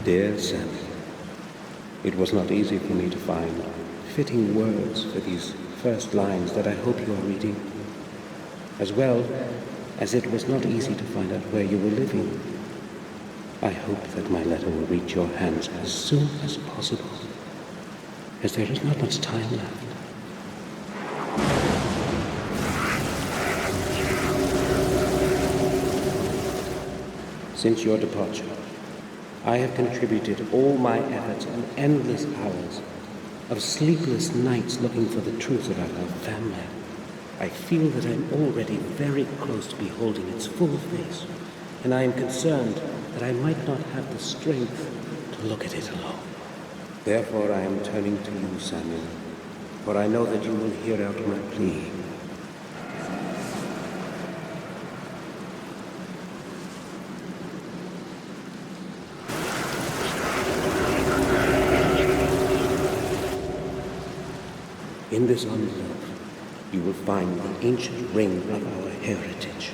Dear Sam, it was not easy for me to find fitting words for these first lines that I hope you are reading, as well as it was not easy to find out where you were living. I hope that my letter will reach your hands as soon as possible, as there is not much time left. Since your departure, I have contributed all my efforts and endless hours of sleepless nights looking for the truth about our family. I feel that I'm already very close to beholding its full face, and I am concerned that I might not have the strength to look at it alone. Therefore I am turning to you, Samuel, for I know that you will hear out my plea. In this envelope, you will find the ancient ring of our heritage.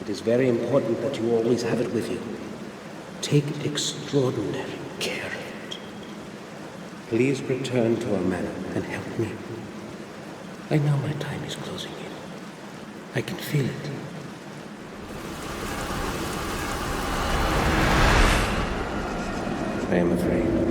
It is very important that you always have it with you. Take extraordinary care of it. Please return to our manor and help me. I know my time is closing in. I can feel it. I am afraid.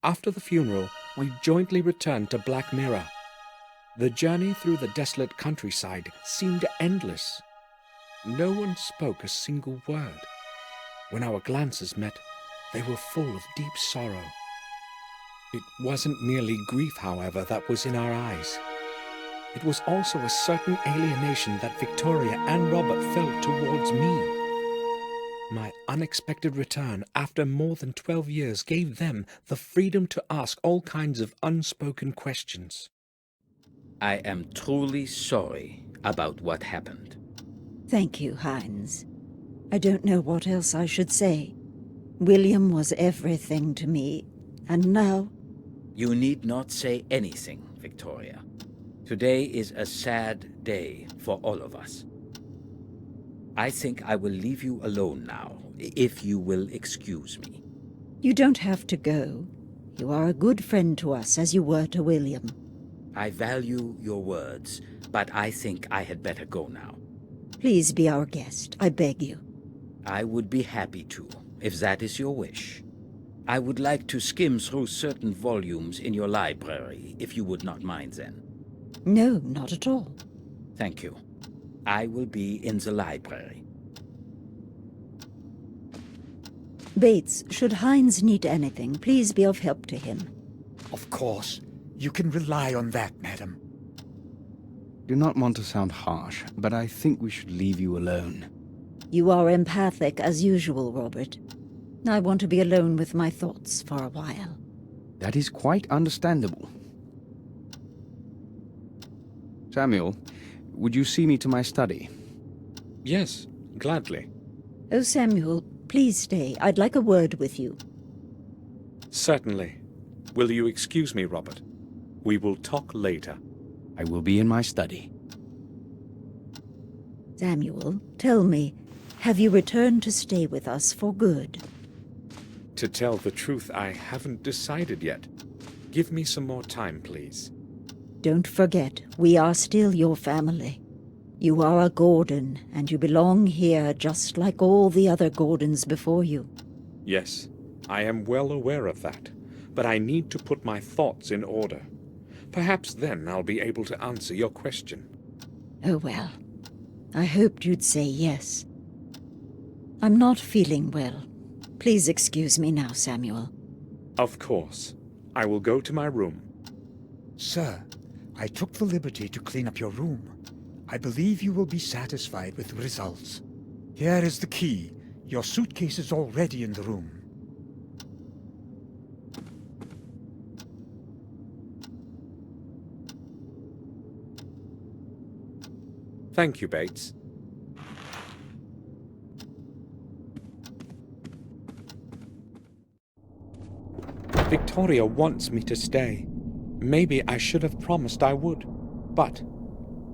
After the funeral, we jointly returned to Black Mirror. The journey through the desolate countryside seemed endless. No one spoke a single word. When our glances met, they were full of deep sorrow. It wasn't merely grief, however, that was in our eyes. It was also a certain alienation that Victoria and Robert felt towards me. My unexpected return after more than 12 years gave them the freedom to ask all kinds of unspoken questions. I am truly sorry about what happened. Thank you, Hines. I don't know what else I should say. William was everything to me, and now... You need not say anything, Victoria. Today is a sad day for all of us. I think I will leave you alone now, if you will excuse me. You don't have to go. You are a good friend to us, as you were to William. I value your words, but I think I had better go now. Please be our guest, I beg you. I would be happy to, if that is your wish. I would like to skim through certain volumes in your library, if you would not mind then. No, not at all. Thank you. I will be in the library. Bates, should Hines need anything, please be of help to him. Of course. You can rely on that, madam. Do not want to sound harsh, but I think we should leave you alone. You are empathic as usual, Robert. I want to be alone with my thoughts for a while. That is quite understandable. Samuel, would you see me to my study? Yes, gladly. Oh, Samuel, please stay. I'd like a word with you. Certainly. Will you excuse me, Robert? We will talk later. I will be in my study. Samuel, tell me, have you returned to stay with us for good? To tell the truth, I haven't decided yet. Give me some more time, please. Don't forget, we are still your family. You are a Gordon, and you belong here just like all the other Gordons before you. Yes, I am well aware of that, but I need to put my thoughts in order. Perhaps then I'll be able to answer your question. Oh well, I hoped you'd say yes. I'm not feeling well. Please excuse me now, Samuel. Of course. I will go to my room. Sir, I took the liberty to clean up your room. I believe you will be satisfied with the results. Here is the key. Your suitcase is already in the room. Thank you, Bates. Victoria wants me to stay. Maybe I should have promised I would. But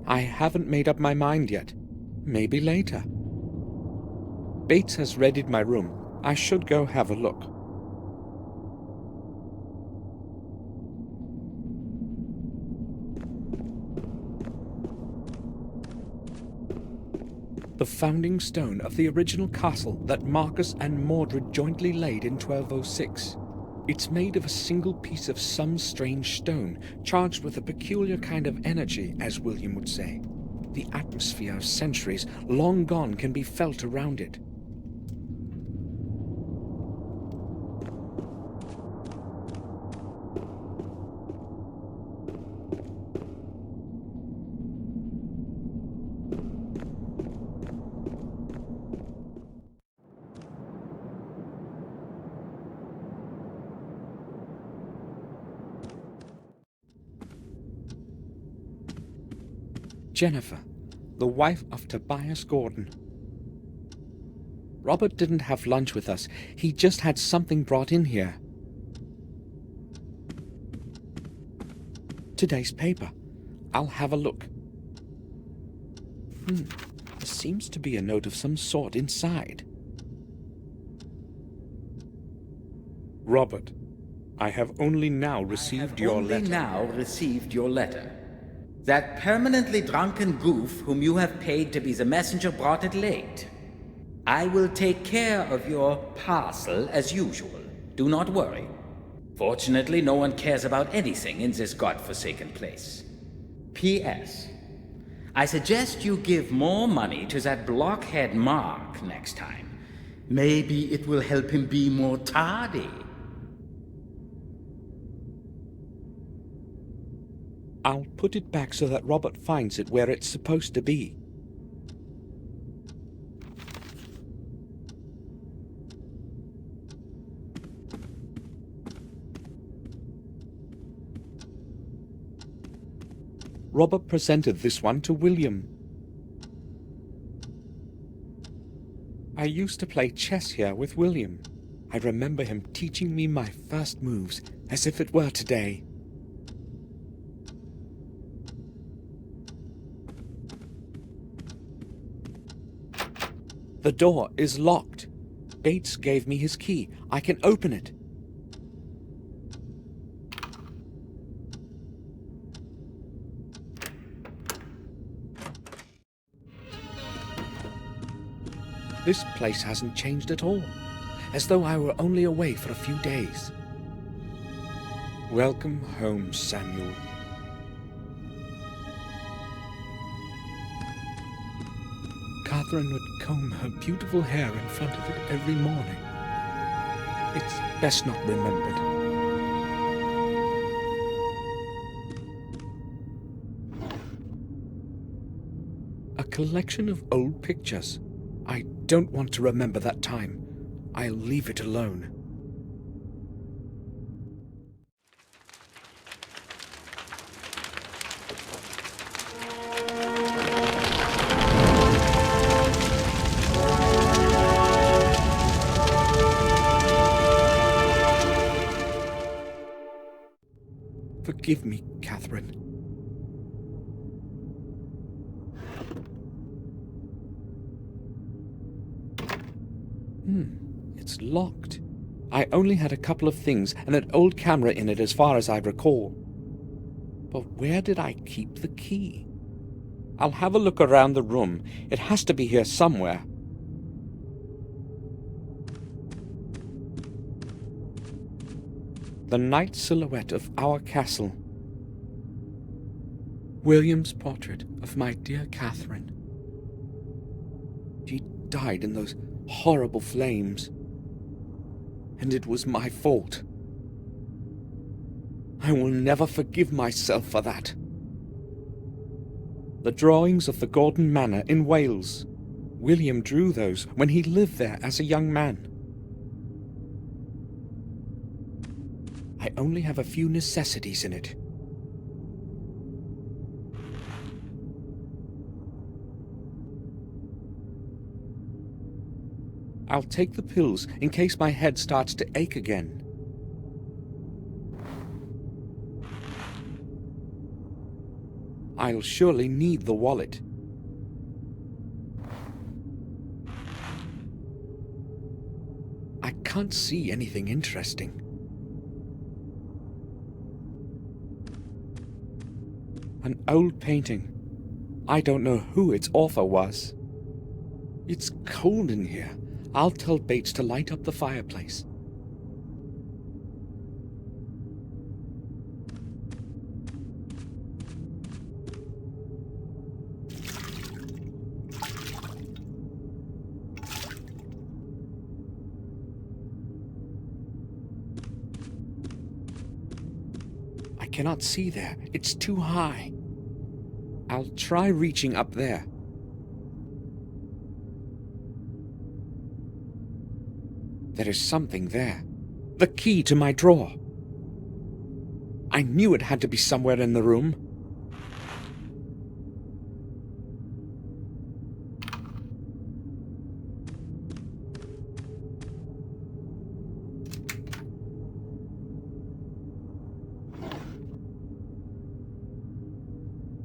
I haven't made up my mind yet. Maybe later. Bates has readied my room. I should go have a look. The founding stone of the original castle that Marcus and Mordred jointly laid in 1206. It's made of a single piece of some strange stone, charged with a peculiar kind of energy, as William would say. The atmosphere of centuries long gone can be felt around it. Jennifer, the wife of Tobias Gordon. Robert didn't have lunch with us. He just had something brought in here. Today's paper. I'll have a look. There seems to be a note of some sort inside. Robert, I have only now received your letter. That permanently drunken goof whom you have paid to be the messenger brought it late. I will take care of your parcel as usual. Do not worry. Fortunately, no one cares about anything in this godforsaken place. P.S. I suggest you give more money to that blockhead Mark next time. Maybe it will help him be more tardy. I'll put it back so that Robert finds it where it's supposed to be. Robert presented this one to William. I used to play chess here with William. I remember him teaching me my first moves, as if it were today. The door is locked. Bates gave me his key. I can open it. This place hasn't changed at all, as though I were only away for a few days. Welcome home, Samuel. Catherine would comb her beautiful hair in front of it every morning. It's best not remembered. A collection of old pictures. I don't want to remember that time. I'll leave it alone. Forgive me, Catherine. It's locked. I only had a couple of things and an old camera in it as far as I recall. But where did I keep the key? I'll have a look around the room. It has to be here somewhere. The night silhouette of our castle. William's portrait of my dear Catherine. She died in those horrible flames. And it was my fault. I will never forgive myself for that. The drawings of the Gordon Manor in Wales. William drew those when he lived there as a young man. I only have a few necessities in it. I'll take the pills in case my head starts to ache again. I'll surely need the wallet. I can't see anything interesting. An old painting. I don't know who its author was. It's cold in here. I'll tell Bates to light up the fireplace. I cannot see there. It's too high. I'll try reaching up there. There is something there. The key to my drawer. I knew it had to be somewhere in the room.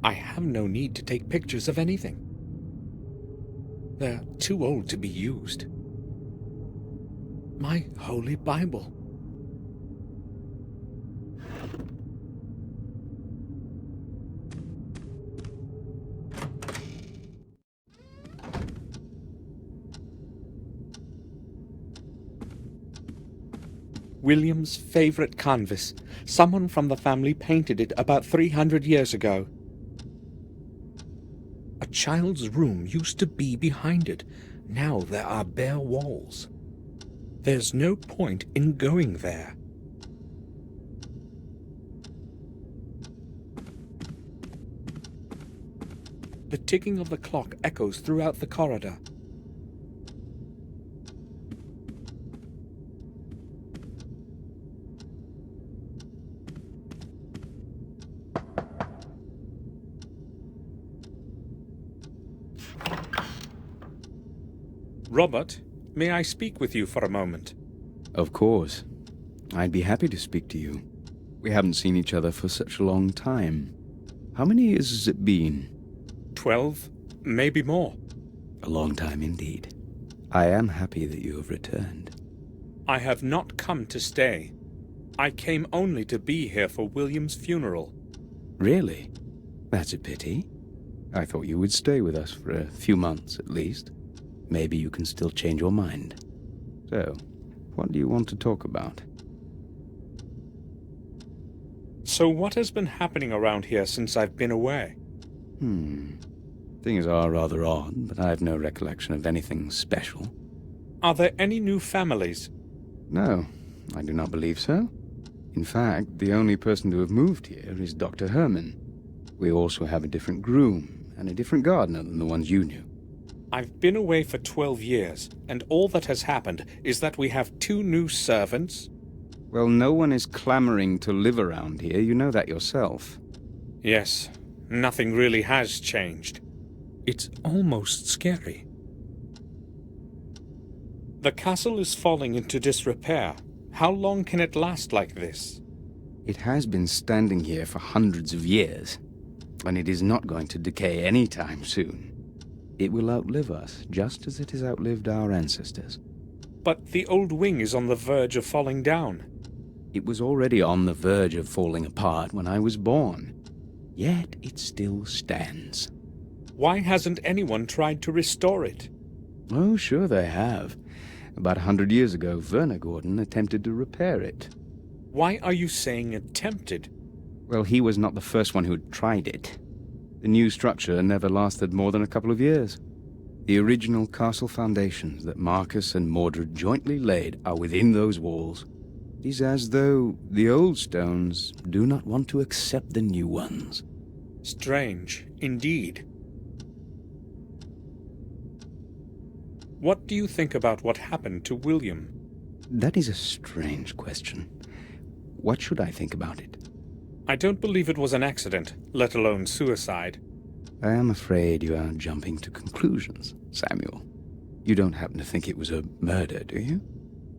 I have no need to take pictures of anything. They're too old to be used. My Holy Bible. William's favorite canvas. Someone from the family painted it about 300 years ago. A child's room used to be behind it. Now there are bare walls. There's no point in going there. The ticking of the clock echoes throughout the corridor. Robert, may I speak with you for a moment? Of course. I'd be happy to speak to you. We haven't seen each other for such a long time. How many years has it been? 12, maybe more. A long time indeed. I am happy that you have returned. I have not come to stay. I came only to be here for William's funeral. Really? That's a pity. I thought you would stay with us for a few months at least. Maybe you can still change your mind. So, what do you want to talk about? So what has been happening around here since I've been away? Things are rather odd, but I have no recollection of anything special. Are there any new families? No, I do not believe so. In fact, the only person to have moved here is Dr. Herman. We also have a different groom and a different gardener than the ones you knew. I've been away for 12 years, and all that has happened is that we have 2 new servants. Well, no one is clamoring to live around here. You know that yourself. Yes, nothing really has changed. It's almost scary. The castle is falling into disrepair. How long can it last like this? It has been standing here for hundreds of years, and it is not going to decay anytime soon. It will outlive us, just as it has outlived our ancestors. But the old wing is on the verge of falling down. It was already on the verge of falling apart when I was born. Yet it still stands. Why hasn't anyone tried to restore it? Oh, sure they have. About 100 years ago, Werner Gordon attempted to repair it. Why are you saying attempted? Well, he was not the first one who had tried it. The new structure never lasted more than a couple of years. The original castle foundations that Marcus and Mordred jointly laid are within those walls. It is as though the old stones do not want to accept the new ones. Strange, indeed. What do you think about what happened to William? That is a strange question. What should I think about it? I don't believe it was an accident, let alone suicide. I am afraid you are jumping to conclusions, Samuel. You don't happen to think it was a murder, do you?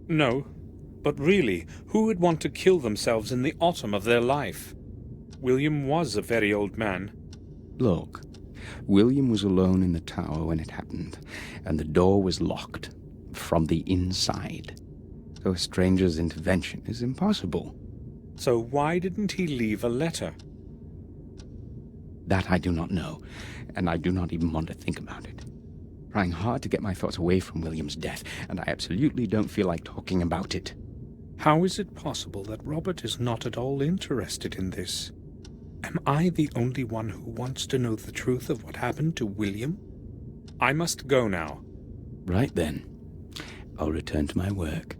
No, but really, who would want to kill themselves in the autumn of their life? William was a very old man. Look, William was alone in the tower when it happened, and the door was locked from the inside. So a stranger's intervention is impossible. So why didn't he leave a letter? That I do not know, and I do not even want to think about it. Trying hard to get my thoughts away from William's death, and I absolutely don't feel like talking about it. How is it possible that Robert is not at all interested in this? Am I the only one who wants to know the truth of what happened to William? I must go now. Right then. I'll return to my work.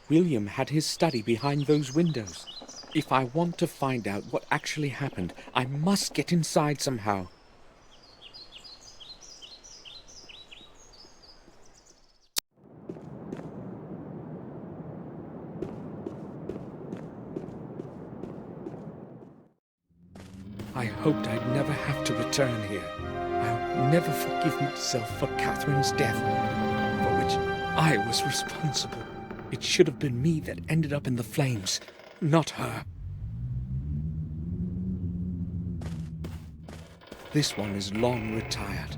William had his study behind those windows. If I want to find out what actually happened, I must get inside somehow. I hoped I'd never have to return here. I'll never forgive myself for Catherine's death, for which I was responsible. It should have been me that ended up in the flames, not her. This one is long retired.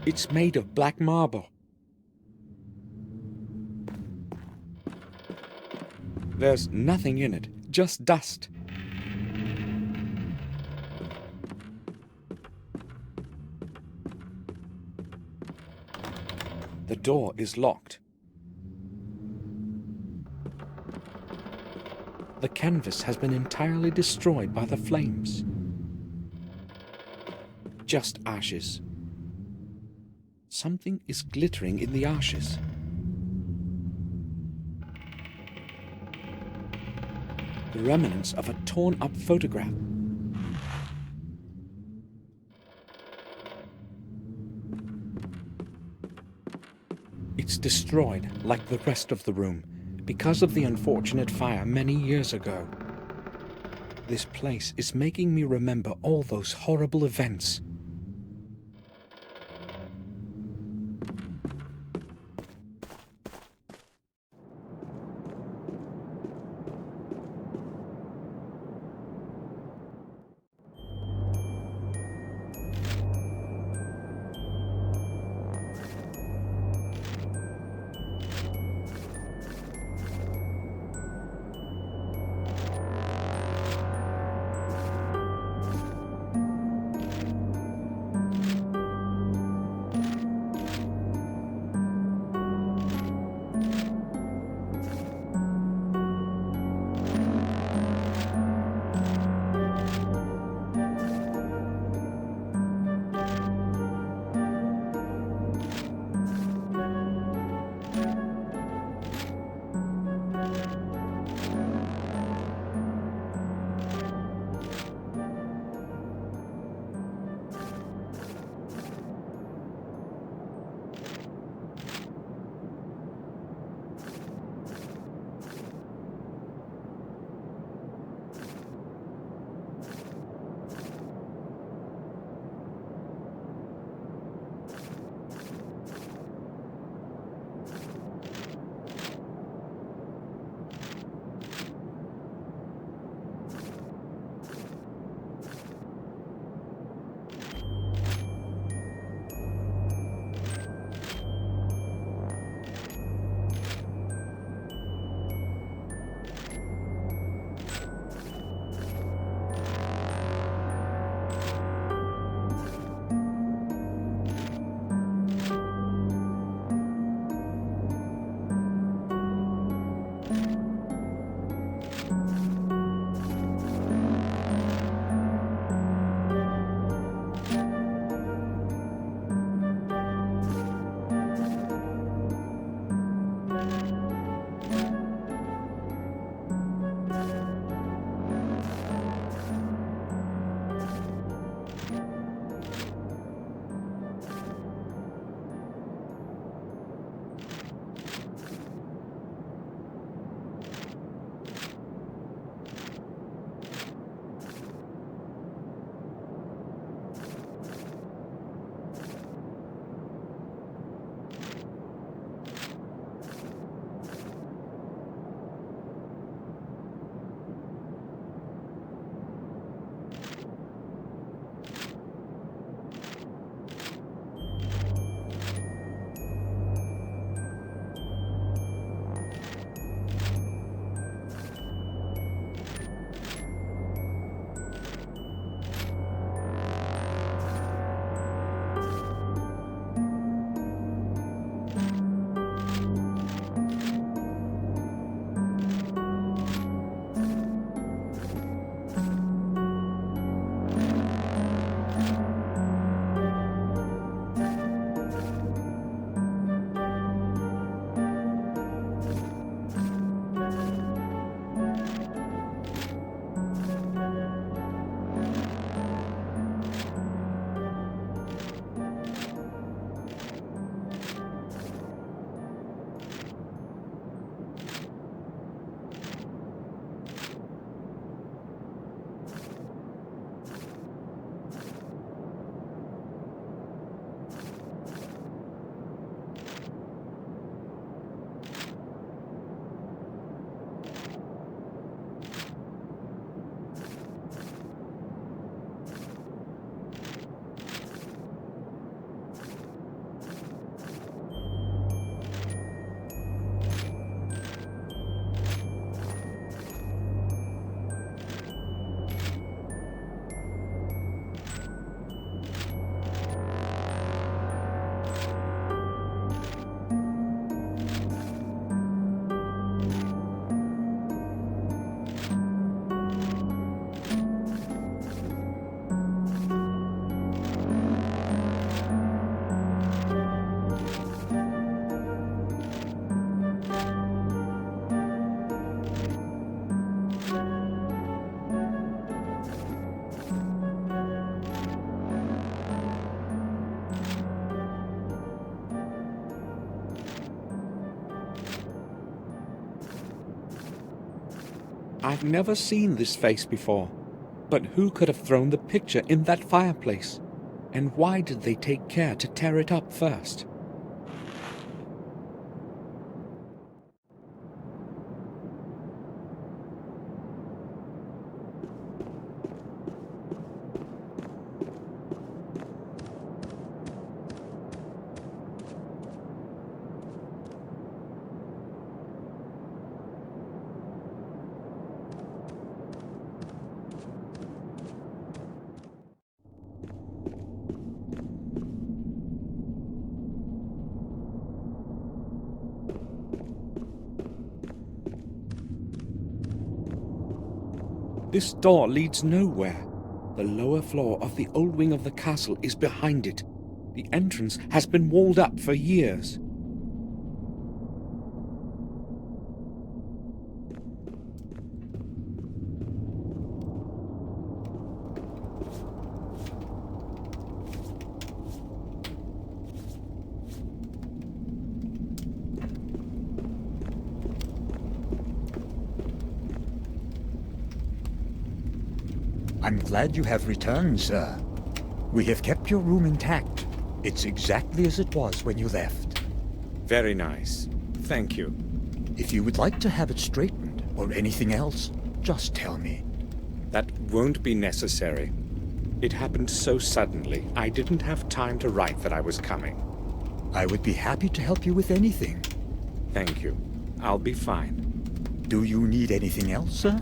It's made of black marble. There's nothing in it, just dust. The door is locked. The canvas has been entirely destroyed by the flames. Just ashes. Something is glittering in the ashes. The remnants of a torn-up photograph. It's destroyed like the rest of the room because of the unfortunate fire many years ago. This place is making me remember all those horrible events. I've never seen this face before. But who could have thrown the picture in that fireplace? And why did they take care to tear it up first? This door leads nowhere. The lower floor of the old wing of the castle is behind it. The entrance has been walled up for years. I'm glad you have returned, sir. We have kept your room intact. It's exactly as it was when you left. Very nice. Thank you. If you would like to have it straightened, or anything else, just tell me. That won't be necessary. It happened so suddenly, I didn't have time to write that I was coming. I would be happy to help you with anything. Thank you. I'll be fine. Do you need anything else, sir?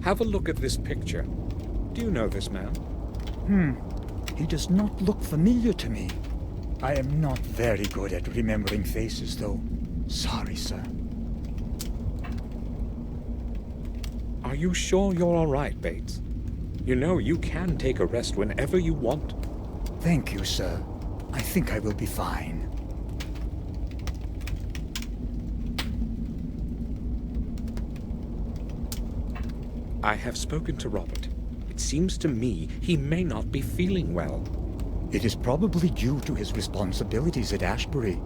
Have a look at this picture. Do you know this man? He does not look familiar to me. I am not very good at remembering faces, though. Sorry, sir. Are you sure you're all right, Bates? You know you can take a rest whenever you want. Thank you, sir. I think I will be fine. I have spoken to Robert. It seems to me he may not be feeling well. It is probably due to his responsibilities at Ashbury.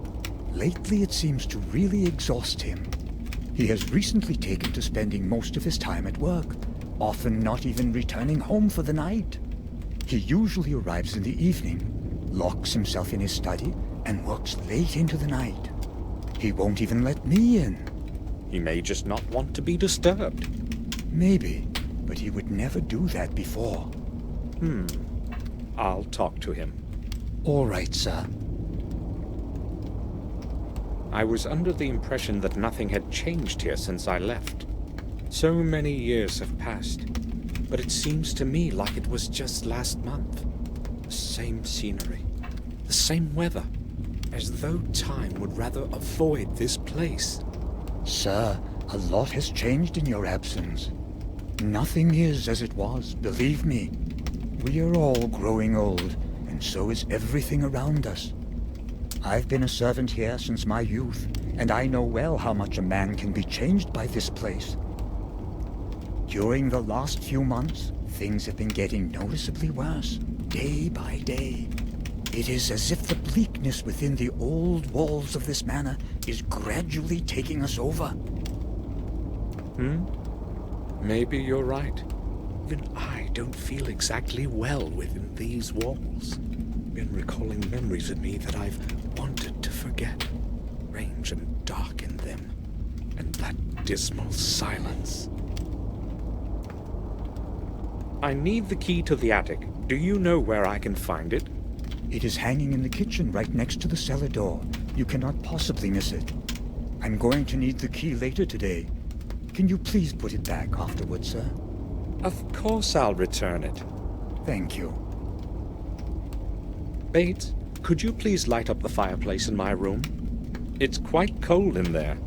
Lately, it seems to really exhaust him. He has recently taken to spending most of his time at work, often not even returning home for the night. He usually arrives in the evening, locks himself in his study, and works late into the night. He won't even let me in. He may just not want to be disturbed. Maybe, but he would never do that before. I'll talk to him. All right, sir. I was under the impression that nothing had changed here since I left. So many years have passed, but it seems to me like it was just last month. The same scenery, the same weather, as though time would rather avoid this place. Sir, a lot has changed in your absence. Nothing is as it was, believe me. We are all growing old, and so is everything around us. I've been a servant here since my youth, and I know well how much a man can be changed by this place. During the last few months, things have been getting noticeably worse, day by day. It is as if the bleakness within the old walls of this manor is gradually taking us over. Maybe you're right. Even I don't feel exactly well within these walls. Been recalling memories of me that I've wanted to forget. Strange and dark in them. And that dismal silence. I need the key to the attic. Do you know where I can find it? It is hanging in the kitchen right next to the cellar door. You cannot possibly miss it. I'm going to need the key later today. Can you please put it back afterwards, sir? Of course I'll return it. Thank you. Bates, could you please light up the fireplace in my room? It's quite cold in there.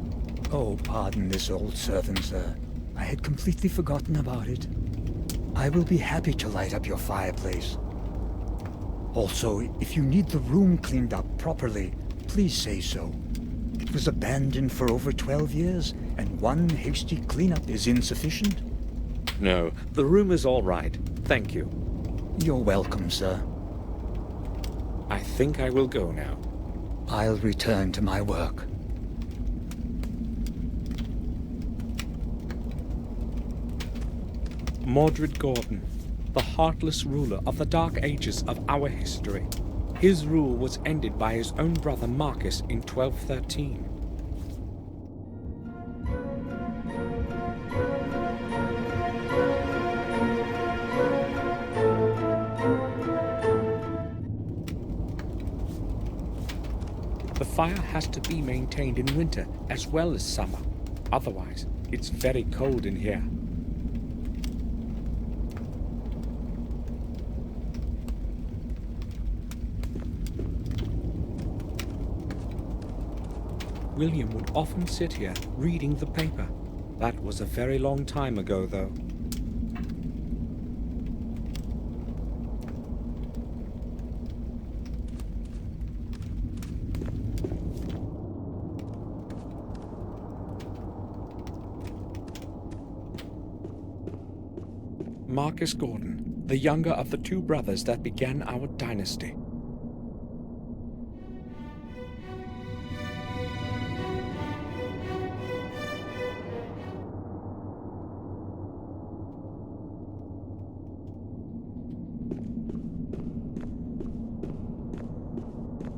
Oh, pardon this old servant, sir. I had completely forgotten about it. I will be happy to light up your fireplace. Also, if you need the room cleaned up properly, please say so. It was abandoned for over 12 years, and one hasty cleanup is insufficient. No, the room is all right. Thank you. You're welcome, sir. I think I will go now. I'll return to my work. Mordred Gordon, the heartless ruler of the dark ages of our history. His rule was ended by his own brother Marcus in 1213. The fire has to be maintained in winter as well as summer. Otherwise, it's very cold in here. William would often sit here reading the paper. That was a very long time ago, though. Marcus Gordon, the younger of the two brothers that began our dynasty.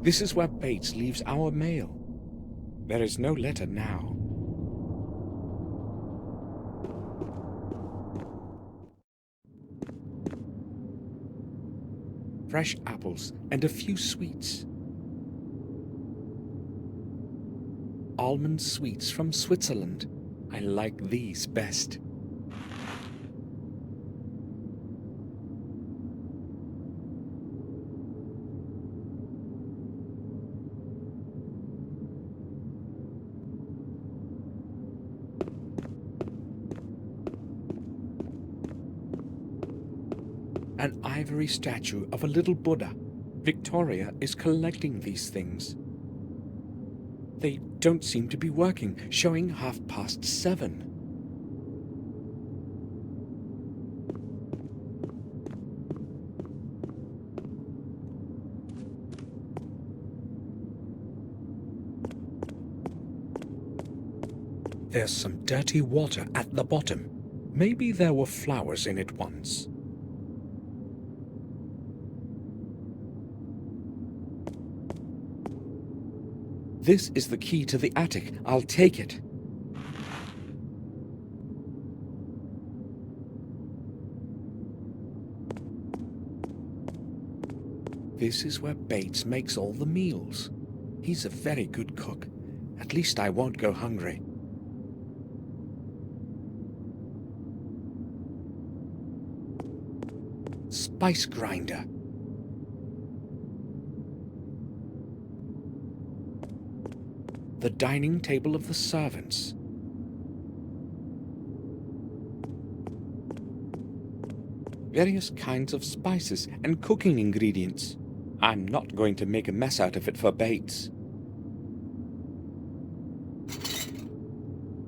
This is where Bates leaves our mail. There is no letter now. Fresh apples and a few sweets. Almond sweets from Switzerland. I like these best. An ivory statue of a little Buddha. Victoria is collecting these things. They don't seem to be working, showing 7:30. There's some dirty water at the bottom. Maybe there were flowers in it once. This is the key to the attic. I'll take it. This is where Bates makes all the meals. He's a very good cook. At least I won't go hungry. Spice grinder. The dining table of the servants. Various kinds of spices and cooking ingredients. I'm not going to make a mess out of it for Bates.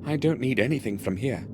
I don't need anything from here.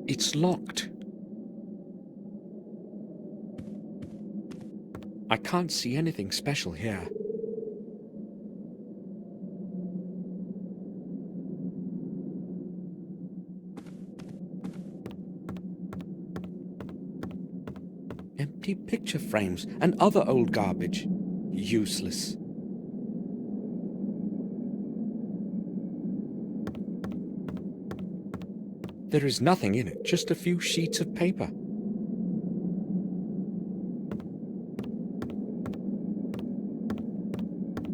It's locked. I can't see anything special here. empty picture frames and other old garbage. Useless. There is nothing in it, just a few sheets of paper.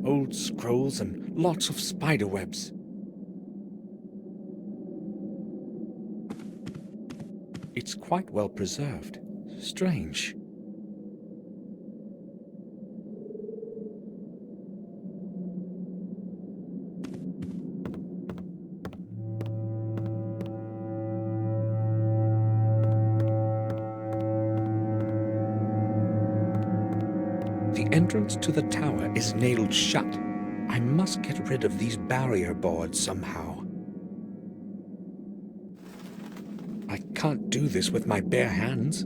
Old scrolls and lots of spider webs. It's quite well preserved. Strange. The entrance to the tower is nailed shut. I must get rid of these barrier boards somehow. I can't do this with my bare hands.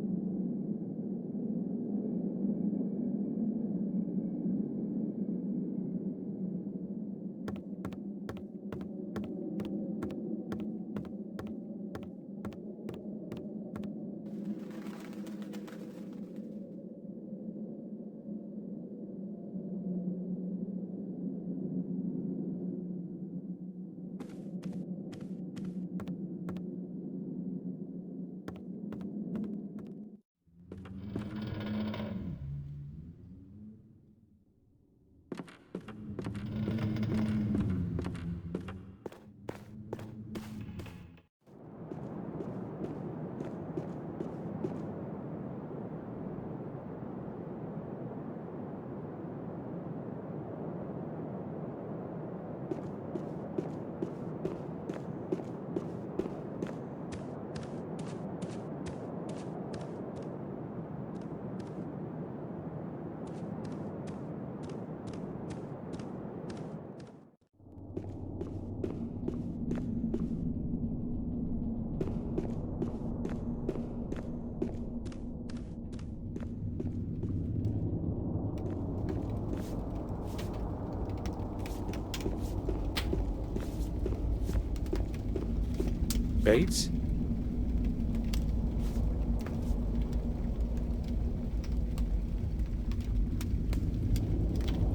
Bates?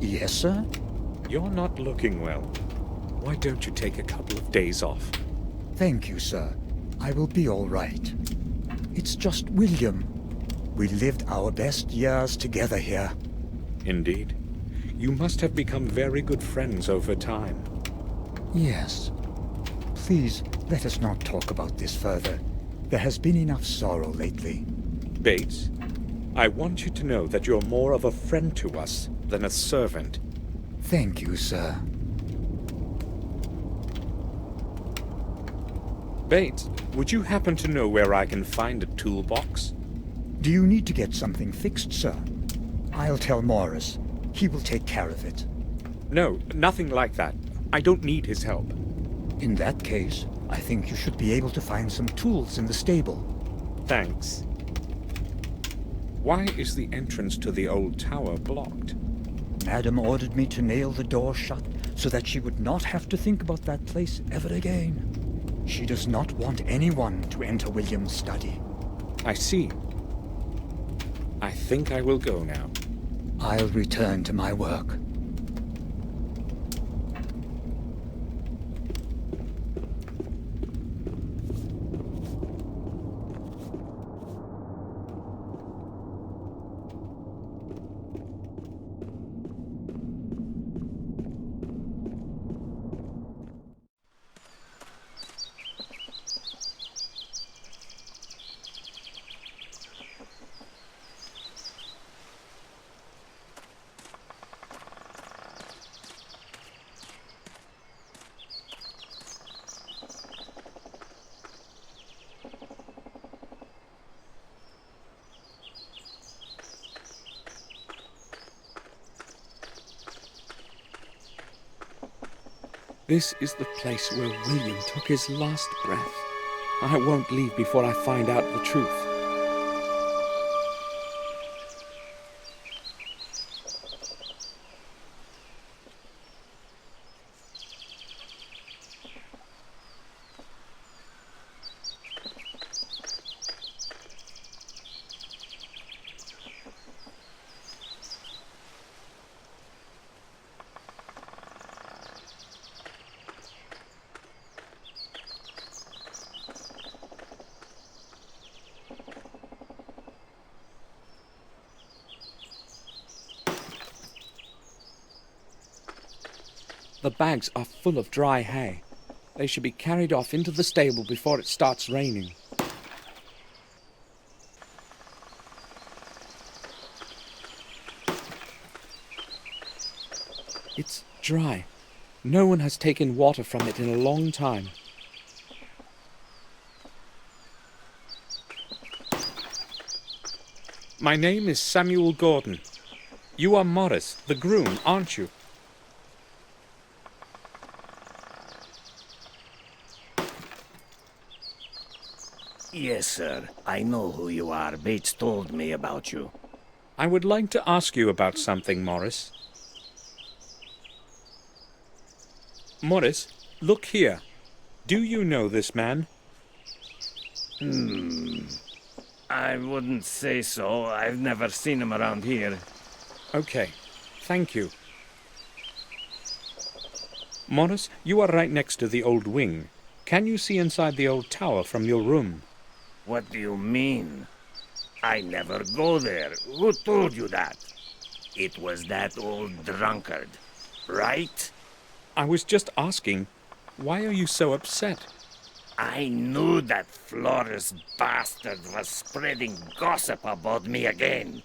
Yes, sir? You're not looking well. Why don't you take a couple of days off? Thank you, sir. I will be all right. It's just William. We lived our best years together here. Indeed. You must have become very good friends over time. Yes. Please, let us not talk about this further. There has been enough sorrow lately. Bates, I want you to know that you're more of a friend to us than a servant. Thank you, sir. Bates, would you happen to know where I can find a toolbox? Do you need to get something fixed, sir? I'll tell Morris. He will take care of it. No, nothing like that. I don't need his help. In that case, I think you should be able to find some tools in the stable. Thanks. Why is the entrance to the old tower blocked? Madam ordered me to nail the door shut so that she would not have to think about that place ever again. She does not want anyone to enter William's study. I see. I think I will go now. I'll return to my work. This is the place where William took his last breath. I won't leave before I find out the truth. The bags are full of dry hay. They should be carried off into the stable before it starts raining. It's dry. No one has taken water from it in a long time. My name is Samuel Gordon. You are Morris, the groom, aren't you? Yes, sir. I know who you are. Bates told me about you. I would like to ask you about something, Morris. Morris, look here. Do you know this man? I wouldn't say so. I've never seen him around here. Okay, thank you. Morris, you are right next to the old wing. Can you see inside the old tower from your room? What do you mean? I never go there. Who told you that? It was that old drunkard, right? I was just asking, why are you so upset? I knew that Flores bastard was spreading gossip about me again.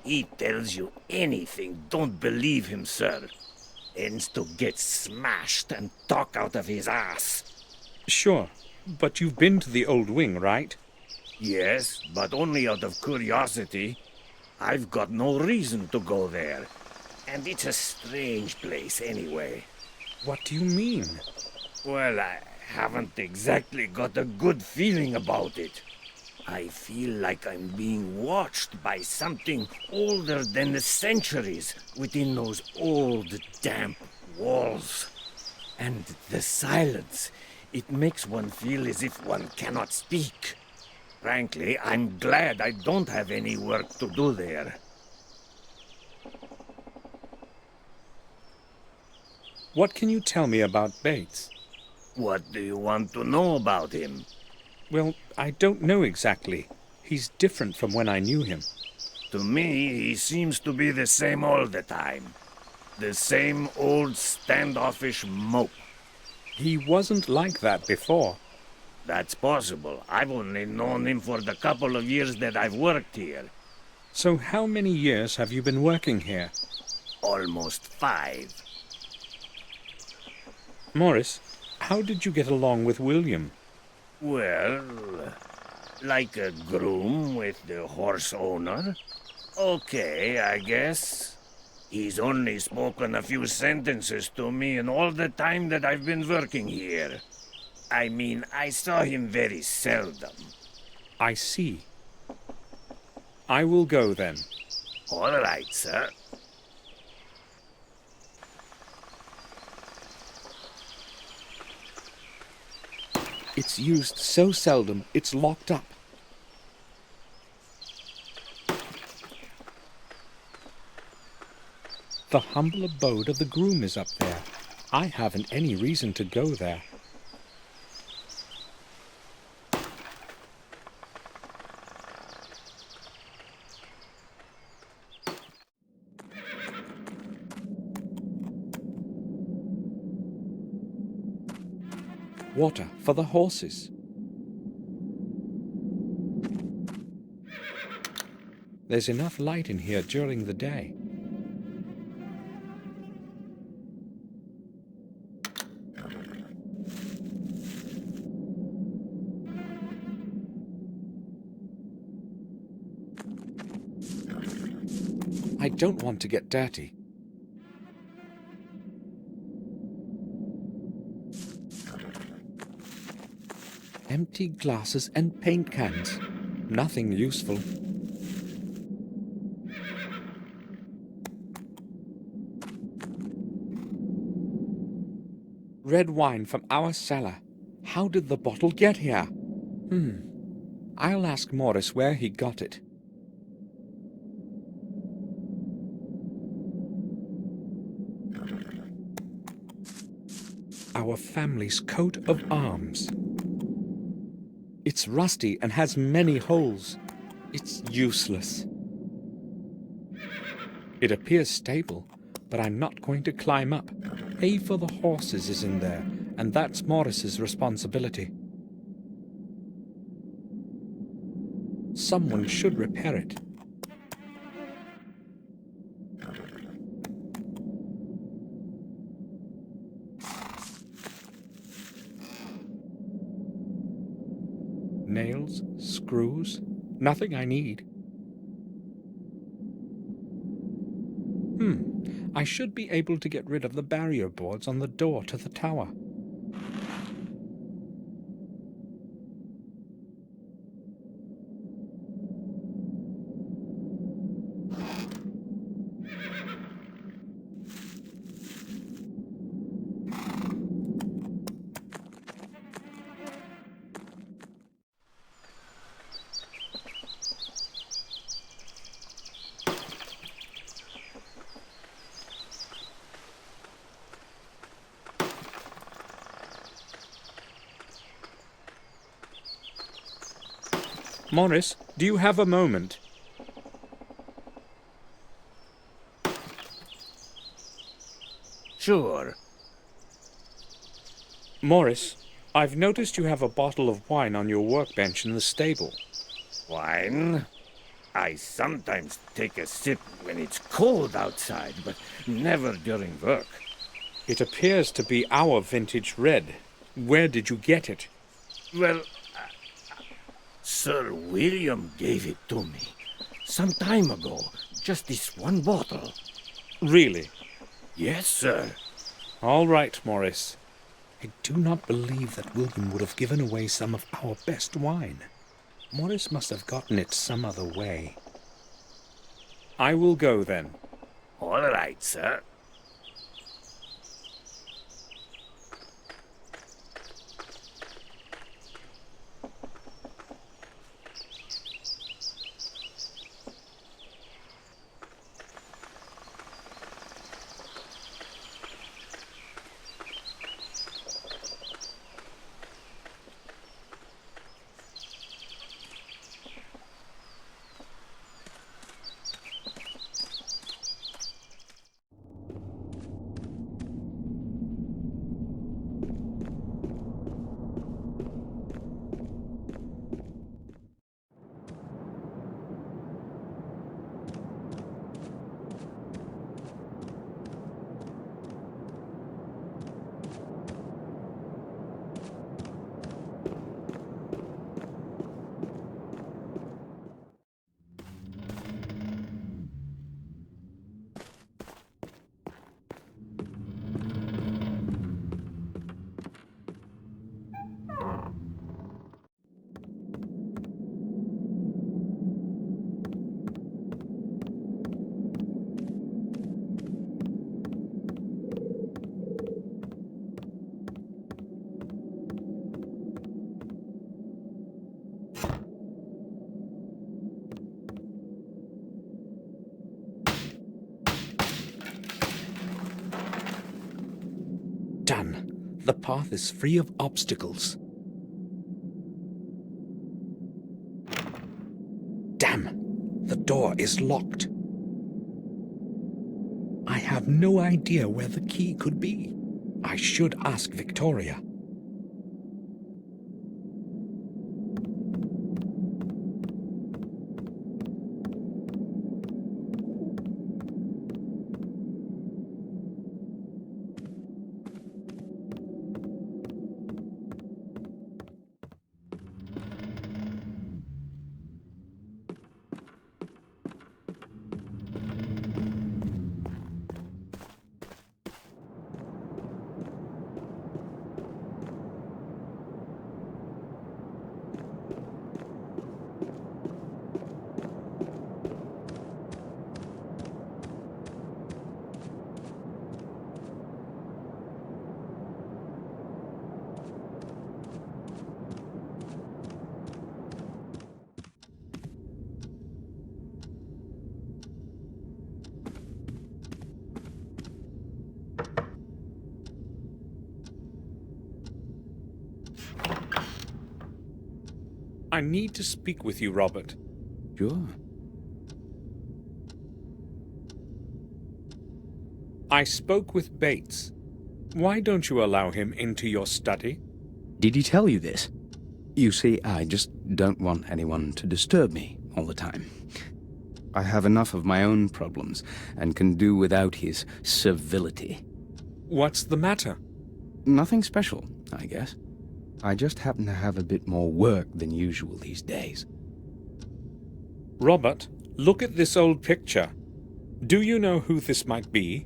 He tells you anything, don't believe him, sir. Ends to get smashed and talk out of his ass. Sure, but you've been to the old wing, right? Yes, but only out of curiosity. I've got no reason to go there. And it's a strange place anyway. What do you mean? Well, I haven't exactly got a good feeling about it. I feel like I'm being watched by something older than the centuries within those old, damp walls. And the silence, it makes one feel as if one cannot speak. Frankly, I'm glad I don't have any work to do there. What can you tell me about Bates? What do you want to know about him? Well, I don't know exactly. He's different from when I knew him. To me, he seems to be the same all the time. The same old standoffish mope. He wasn't like that before. That's possible. I've only known him for the couple of years that I've worked here. So how many years have you been working here? Almost 5. Morris, how did you get along with William? Well, like a groom with the horse owner. Okay, I guess. He's only spoken a few sentences to me in all the time that I've been working here. I mean, I saw him very seldom. I see. I will go then. All right, sir. It's used so seldom, it's locked up. The humble abode of the groom is up there. I haven't any reason to go there. Water for the horses. There's enough light in here during the day. I don't want to get dirty. Empty glasses and paint cans. Nothing useful. Red wine from our cellar. How did the bottle get here? I'll ask Morris where he got it. Our family's coat of arms. It's rusty and has many holes. It's useless. It appears stable, but I'm not going to climb up. hay for the horses is in there, and that's Morris's responsibility. Someone should repair it. Nails, screws, nothing I need. I should be able to get rid of the barrier boards on the door to the tower. Morris, do you have a moment? Sure. Morris, I've noticed you have a bottle of wine on your workbench in the stable. Wine? I sometimes take a sip when it's cold outside, but never during work. It appears to be our vintage red. Where did you get it? Well, Sir William gave it to me some time ago. Just this one bottle. Really? Yes, sir. All right, Morris. I do not believe that William would have given away some of our best wine. Morris must have gotten it some other way. I will go then. All right, sir. Done. The path is free of obstacles. Damn! The door is locked. I have no idea where the key could be. I should ask Victoria. I need to speak with you, Robert. Sure. I spoke with Bates. Why don't you allow him into your study? Did he tell you this? You see, I just don't want anyone to disturb me all the time. I have enough of my own problems and can do without his servility. What's the matter? Nothing special, I guess. I just happen to have a bit more work than usual these days. Robert, look at this old picture. Do you know who this might be?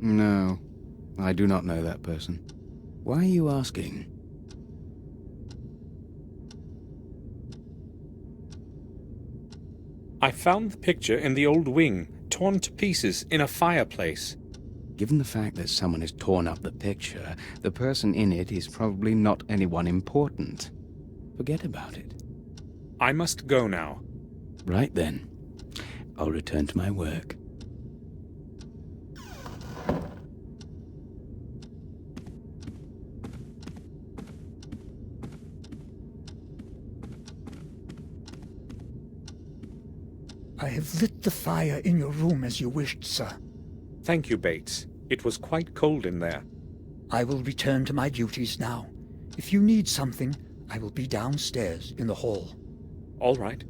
No, I do not know that person. Why are you asking? I found the picture in the old wing, torn to pieces in a fireplace. Given the fact that someone has torn up the picture, the person in it is probably not anyone important. Forget about it. I must go now. Right then. I'll return to my work. I have lit the fire in your room as you wished, sir. Thank you, Bates. It was quite cold in there. I will return to my duties now. If you need something, I will be downstairs in the hall. All right.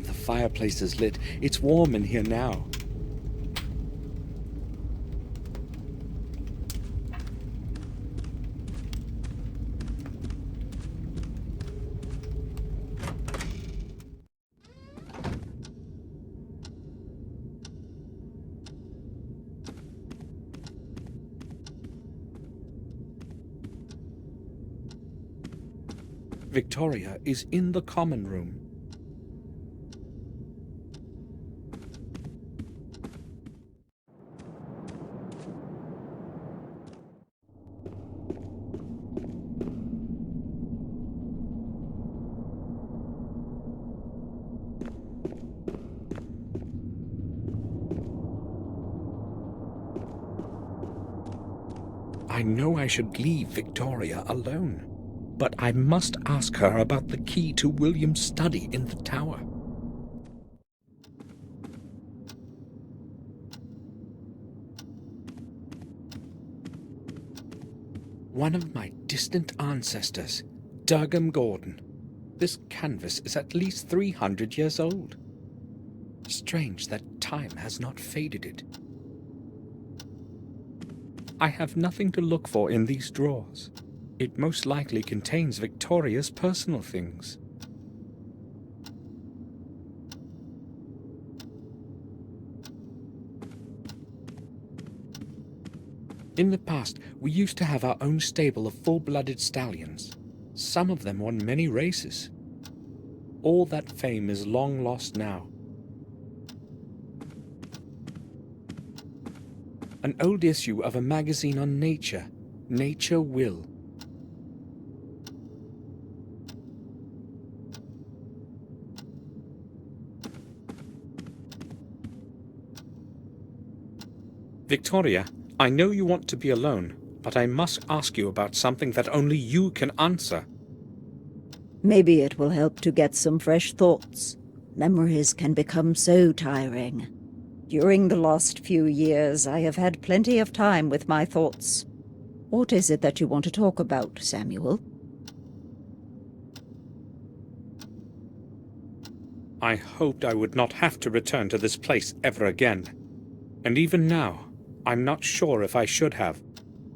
The fireplace is lit. It's warm in here now. Victoria is in the common room. I know I should leave Victoria alone, but I must ask her about the key to William's study in the tower. One of my distant ancestors, Durgam Gordon. This canvas is at least 300 years old. Strange that time has not faded it. I have nothing to look for in these drawers. It most likely contains Victoria's personal things. In the past, we used to have our own stable of full-blooded stallions. Some of them won many races. All that fame is long lost now. An old issue of a magazine on nature, Nature Will. Victoria, I know you want to be alone, but I must ask you about something that only you can answer. Maybe it will help to get some fresh thoughts. Memories can become so tiring. During the last few years, I have had plenty of time with my thoughts. What is it that you want to talk about, Samuel? I hoped I would not have to return to this place ever again. And even now, I'm not sure if I should have.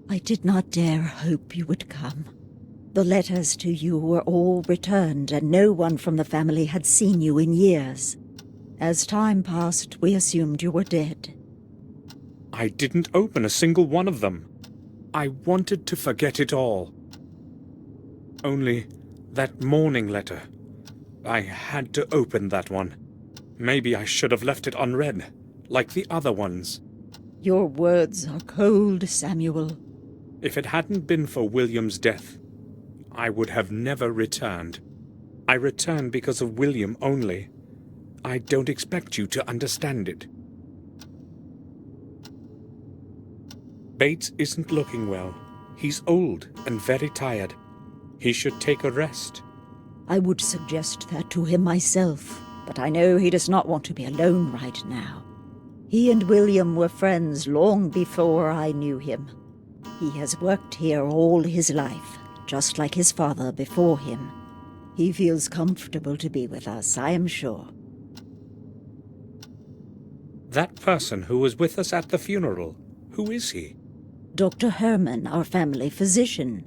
I did not dare hope you would come. The letters to you were all returned, and no one from the family had seen you in years. As time passed, we assumed you were dead. I didn't open a single one of them. I wanted to forget it all. Only that morning letter. I had to open that one. Maybe I should have left it unread, like the other ones. Your words are cold, Samuel. If it hadn't been for William's death, I would have never returned. I returned because of William only. I don't expect you to understand it. Bates isn't looking well. He's old and very tired. He should take a rest. I would suggest that to him myself, but I know he does not want to be alone right now. He and William were friends long before I knew him. He has worked here all his life, just like his father before him. He feels comfortable to be with us, I am sure. That person who was with us at the funeral, who is he? Dr. Herman, our family physician.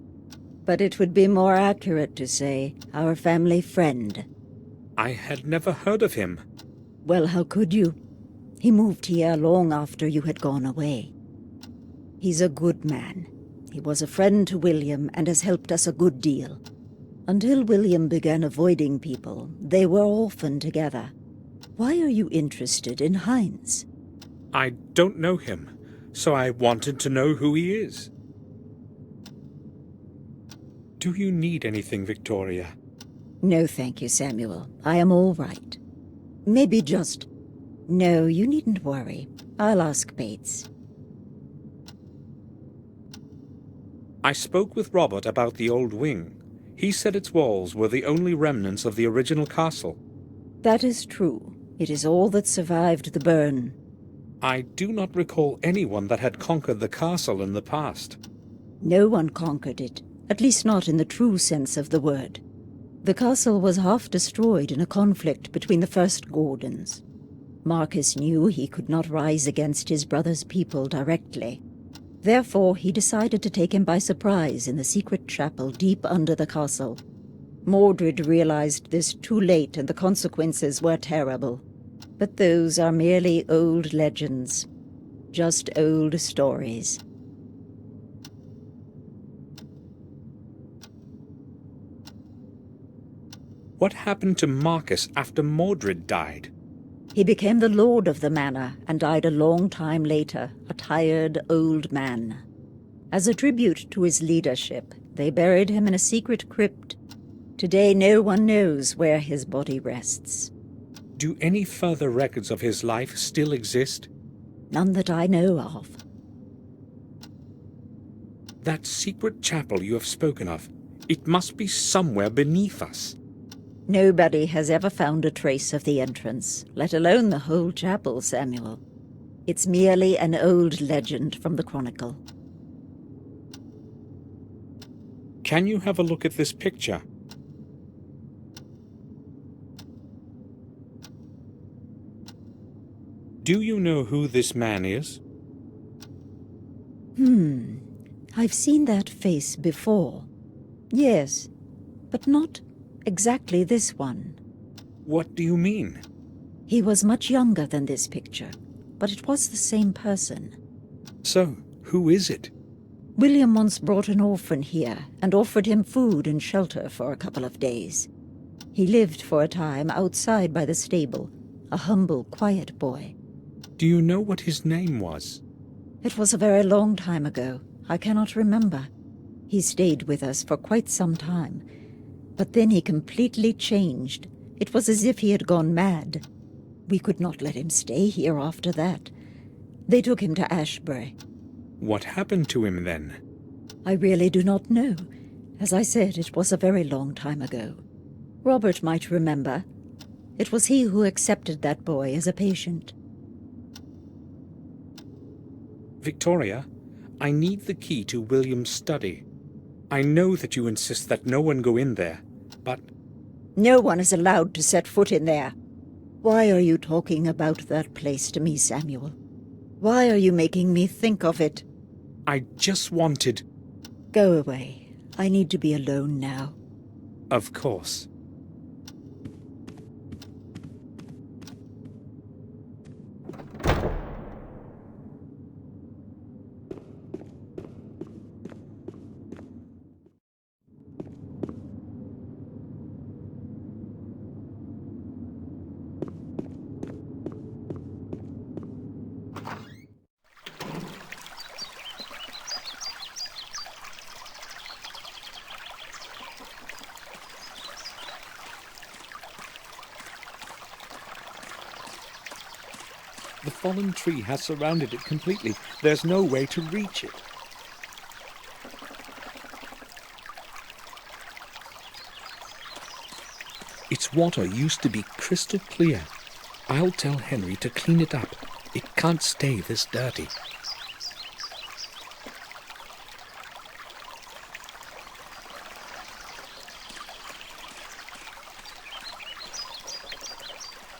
But it would be more accurate to say our family friend. I had never heard of him. Well, how could you? He moved here long after you had gone away. He's a good man. He was a friend to William and has helped us a good deal. Until William began avoiding people, they were often together. Why are you interested in Heinz? I don't know him, so I wanted to know who he is. Do you need anything, Victoria? No, thank you, Samuel. I am all right. Maybe just... No, you needn't worry. I'll ask Bates. I spoke with Robert about the old wing. He said its walls were the only remnants of the original castle. That is true. It is all that survived the burn. I do not recall anyone that had conquered the castle in the past. No one conquered it, at least not in the true sense of the word. The castle was half destroyed in a conflict between the first Gordons. Marcus knew he could not rise against his brother's people directly. Therefore, he decided to take him by surprise in the secret chapel deep under the castle. Mordred realized this too late, and the consequences were terrible. But those are merely old legends. Just old stories. What happened to Marcus after Mordred died? He became the lord of the manor and died a long time later, a tired old man. As a tribute to his leadership, they buried him in a secret crypt. Today no one knows where his body rests. Do any further records of his life still exist? None that I know of. That secret chapel you have spoken of, it must be somewhere beneath us. Nobody has ever found a trace of the entrance, let alone the whole chapel, Samuel. It's merely an old legend from the Chronicle. Can you have a look at this picture? Do you know who this man is? I've seen that face before. Yes, but not exactly this one. What do you mean? He was much younger than this picture, but it was the same person. So, who is it? William once brought an orphan here and offered him food and shelter for a couple of days. He lived for a time outside by the stable, a humble, quiet boy. Do you know what his name was? It was a very long time ago. I cannot remember. He stayed with us for quite some time, but then he completely changed. It was as if he had gone mad. We could not let him stay here after that. They took him to Ashbury. What happened to him then? I really do not know. As I said, it was a very long time ago. Robert might remember. It was he who accepted that boy as a patient. Victoria, I need the key to William's study. I know that you insist that no one go in there, but... No one is allowed to set foot in there. Why are you talking about that place to me, Samuel? Why are you making me think of it? I just wanted... Go away. I need to be alone now. Of course. fallen tree has surrounded it completely. There's no way to reach it. Its water used to be crystal clear. I'll tell Henry to clean it up. It can't stay this dirty.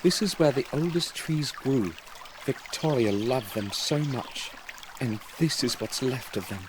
This is where the oldest trees grew. Victoria loved them so much, and this is what's left of them.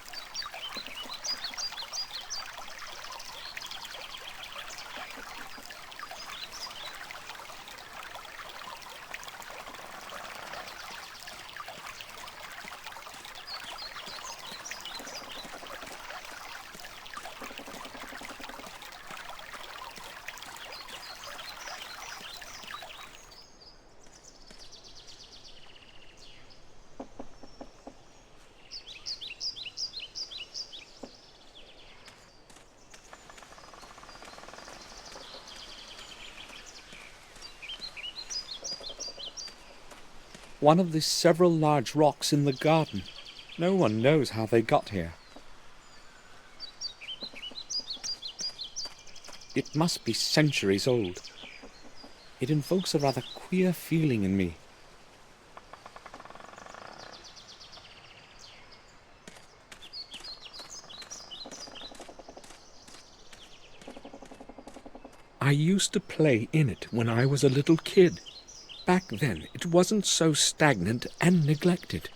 One of the several large rocks in the garden. No one knows how they got here. It must be centuries old. It invokes a rather queer feeling in me. I used to play in it when I was a little kid. Back then, it wasn't so stagnant and neglected.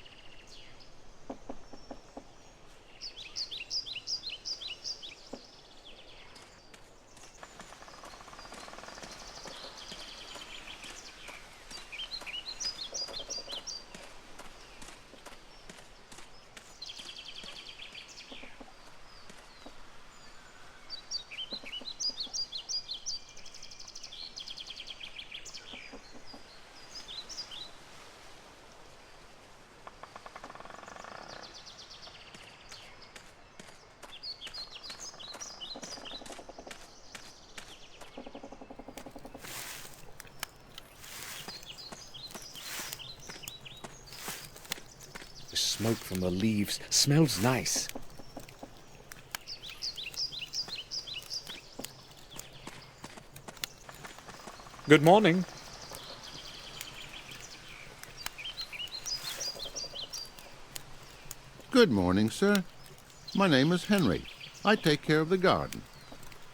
The smoke from the leaves smells nice. Good morning. Good morning, sir. My name is Henry. I take care of the garden.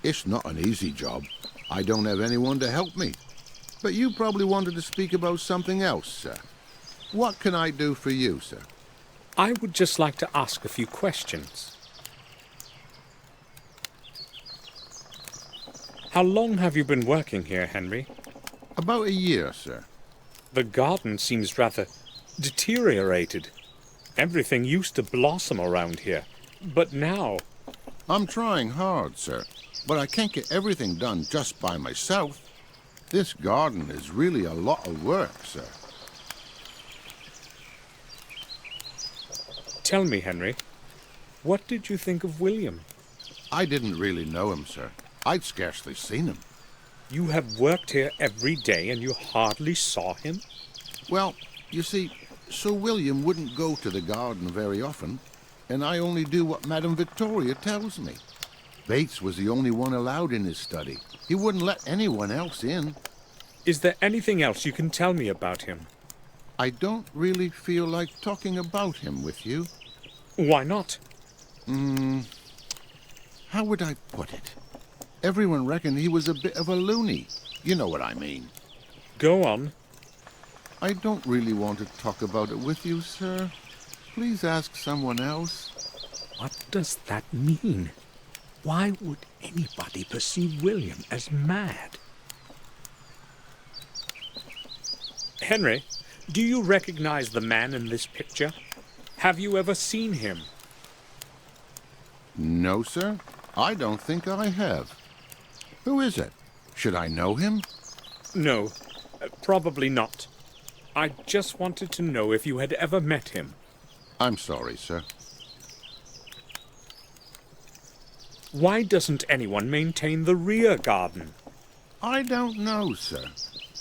It's not an easy job. I don't have anyone to help me. But you probably wanted to speak about something else, sir. What can I do for you, sir? I would just like to ask a few questions. How long have you been working here, Henry? About a year, sir. The garden seems rather deteriorated. Everything used to blossom around here, but now... I'm trying hard, sir, but I can't get everything done just by myself. This garden is really a lot of work, sir. Tell me, Henry, what did you think of William? I didn't really know him, sir. I'd scarcely seen him. You have worked here every day and you hardly saw him? Well, you see, Sir William wouldn't go to the garden very often, and I only do what Madame Victoria tells me. Bates was the only one allowed in his study. He wouldn't let anyone else in. Is there anything else you can tell me about him? I don't really feel like talking about him with you. Why not? How would I put it? Everyone reckoned he was a bit of a loony. You know what I mean. Go on. I don't really want to talk about it with you, sir. Please ask someone else. What does that mean? Why would anybody perceive William as mad? Henry, do you recognize the man in this picture? Have you ever seen him? No, sir. I don't think I have. Who is it? Should I know him? No, probably not. I just wanted to know if you had ever met him. I'm sorry, sir. Why doesn't anyone maintain the rear garden? I don't know, sir.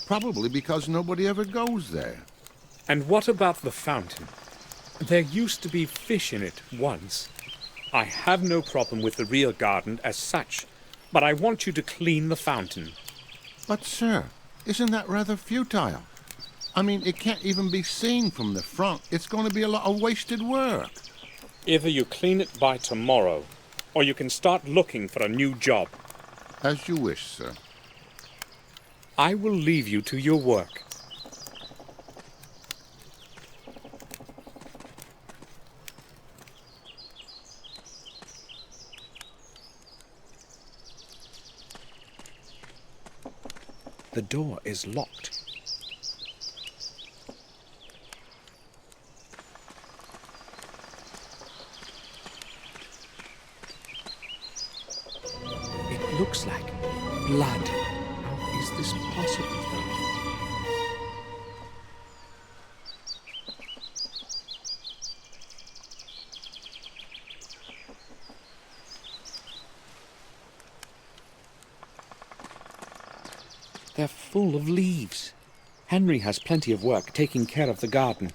Probably because nobody ever goes there. And what about the fountain? There used to be fish in it once. I have no problem with the rear garden as such, but I want you to clean the fountain. But, sir, isn't that rather futile? I mean, it can't even be seen from the front. It's going to be a lot of wasted work. Either you clean it by tomorrow, or you can start looking for a new job. As you wish, sir. I will leave you to your work. The door is locked. It looks like blood. How is this possible, though? They're full of leaves. Henry has plenty of work taking care of the garden.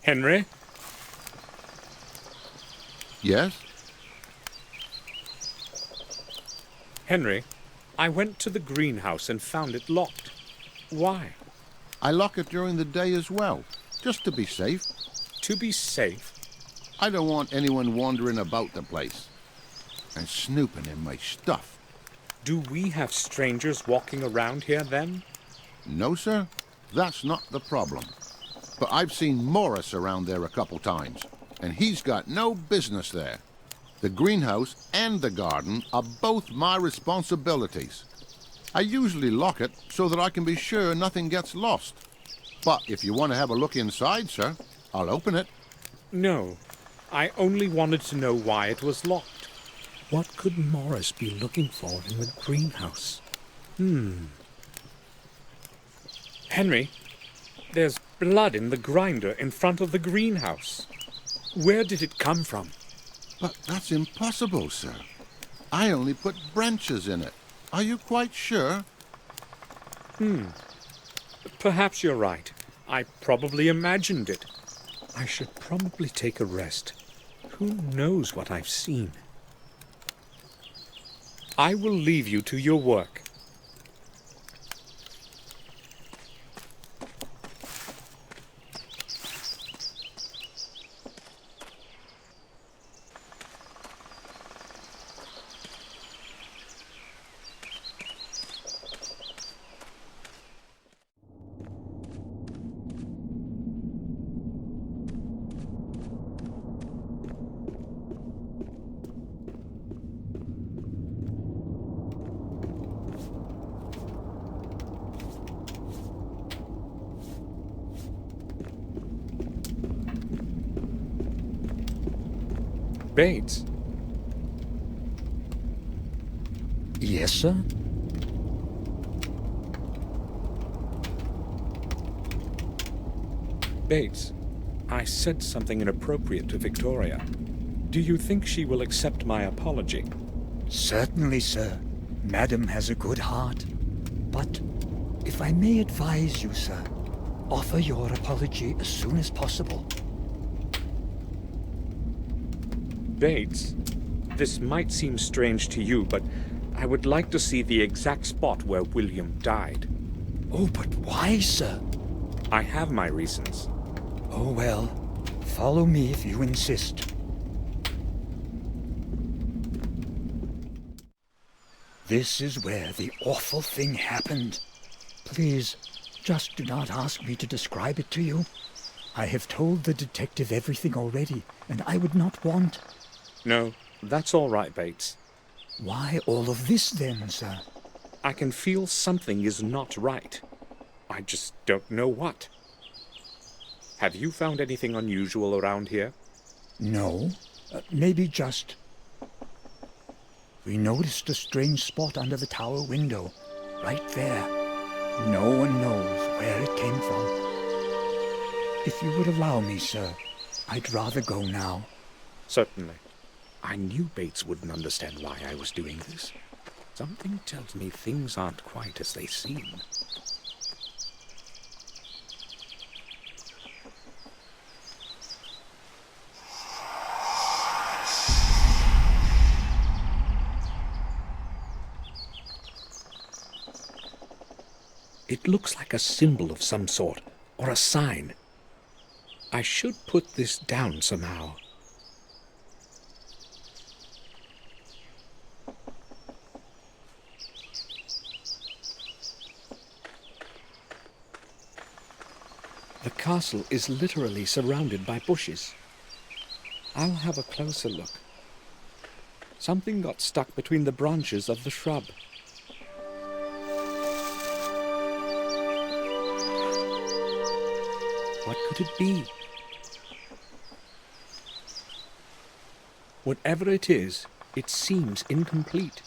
Henry? Yes? Henry, I went to the greenhouse and found it locked. Why? I lock it during the day as well, just to be safe. To be safe? I don't want anyone wandering about the place and snooping in my stuff. Do we have strangers walking around here then? No, sir. That's not the problem. But I've seen Morris around there a couple times, and he's got no business there. The greenhouse and the garden are both my responsibilities. I usually lock it so that I can be sure nothing gets lost. But if you want to have a look inside, sir, I'll open it. No, I only wanted to know why it was locked. What could Morris be looking for in the greenhouse? Henry, there's blood in the grinder in front of the greenhouse. Where did it come from? But that's impossible, sir. I only put branches in it. Are you quite sure? Perhaps you're right. I probably imagined it. I should probably take a rest. Who knows what I've seen? I will leave you to your work. Bates? Yes, sir? Bates, I said something inappropriate to Victoria. Do you think she will accept my apology? Certainly, sir. Madam has a good heart. But if I may advise you, sir, offer your apology as soon as possible. Bates, this might seem strange to you, but I would like to see the exact spot where William died. Oh, but why, sir? I have my reasons. Oh, well, follow me if you insist. This is where the awful thing happened. Please, just do not ask me to describe it to you. I have told the detective everything already, and I would not want... No, that's all right, Bates. Why all of this then, sir? I can feel something is not right. I just don't know what. Have you found anything unusual around here? No, maybe just... We noticed a strange spot under the tower window, right there. No one knows where it came from. If you would allow me, sir, I'd rather go now. Certainly. I knew Bates wouldn't understand why I was doing this. Something tells me things aren't quite as they seem. It looks like a symbol of some sort, or a sign. I should put this down somehow. The castle is literally surrounded by bushes. I'll have a closer look. Something got stuck between the branches of the shrub. What could it be? Whatever it is, it seems incomplete.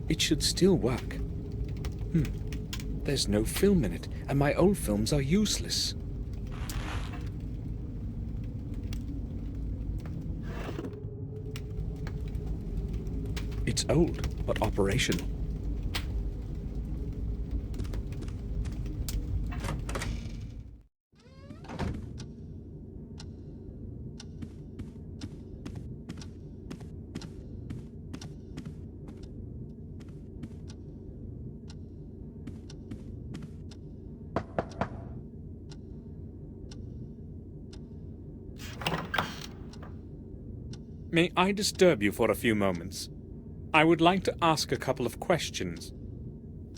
It should still work. There's no film in it, and my old films are useless. It's old, but operational. May I disturb you for a few moments? I would like to ask a couple of questions.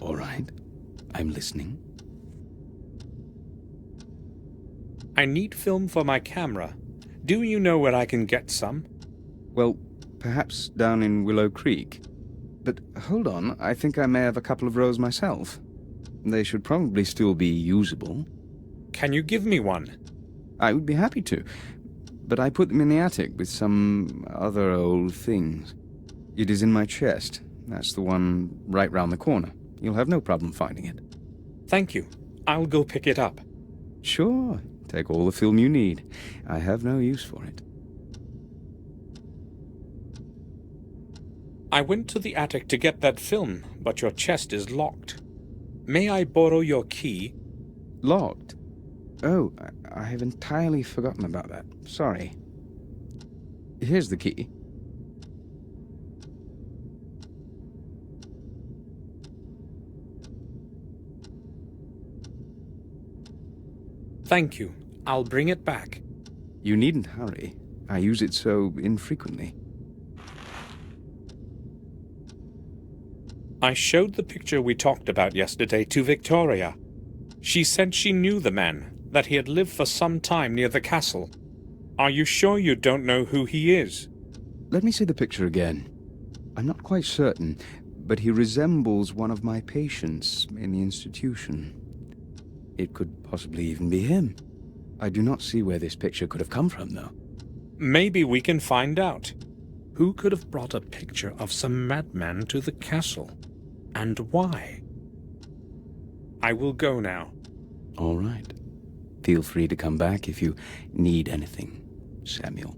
All right. I'm listening. I need film for my camera. Do you know where I can get some? Well, perhaps down in Willow Creek. But hold on, I think I may have a couple of rolls myself. They should probably still be usable. Can you give me one? I would be happy to, but I put them in the attic with some other old things. It is in my chest. That's the one right round the corner. You'll have no problem finding it. Thank you. I'll go pick it up. Sure. Take all the film you need. I have no use for it. I went to the attic to get that film, but your chest is locked. May I borrow your key? Locked? Oh, I have entirely forgotten about that. Sorry. Here's the key. Thank you. I'll bring it back. You needn't hurry. I use it so infrequently. I showed the picture we talked about yesterday to Victoria. She said she knew the man, that he had lived for some time near the castle. Are you sure you don't know who he is? Let me see the picture again. I'm not quite certain, but he resembles one of my patients in the institution. It could possibly even be him. I do not see where this picture could have come from, though. Maybe we can find out. Who could have brought a picture of some madman to the castle? And why? I will go now. All right. Feel free to come back if you need anything, Samuel.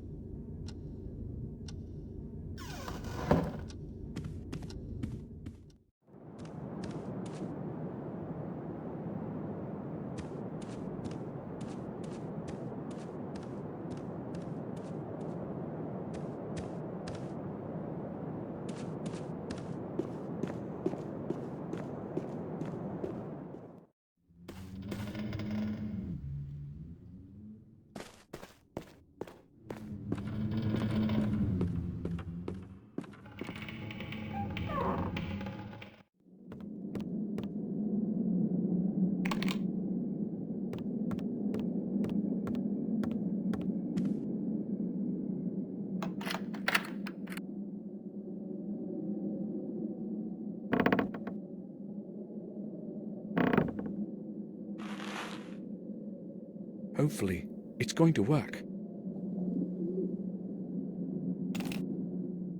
Hopefully, it's going to work.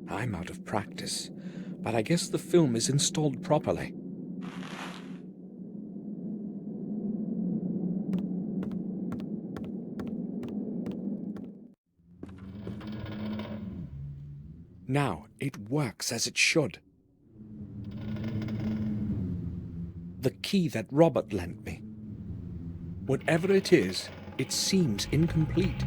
I'm out of practice, but I guess the film is installed properly. Now it works as it should. The key that Robert lent me. Whatever it is, it seems incomplete.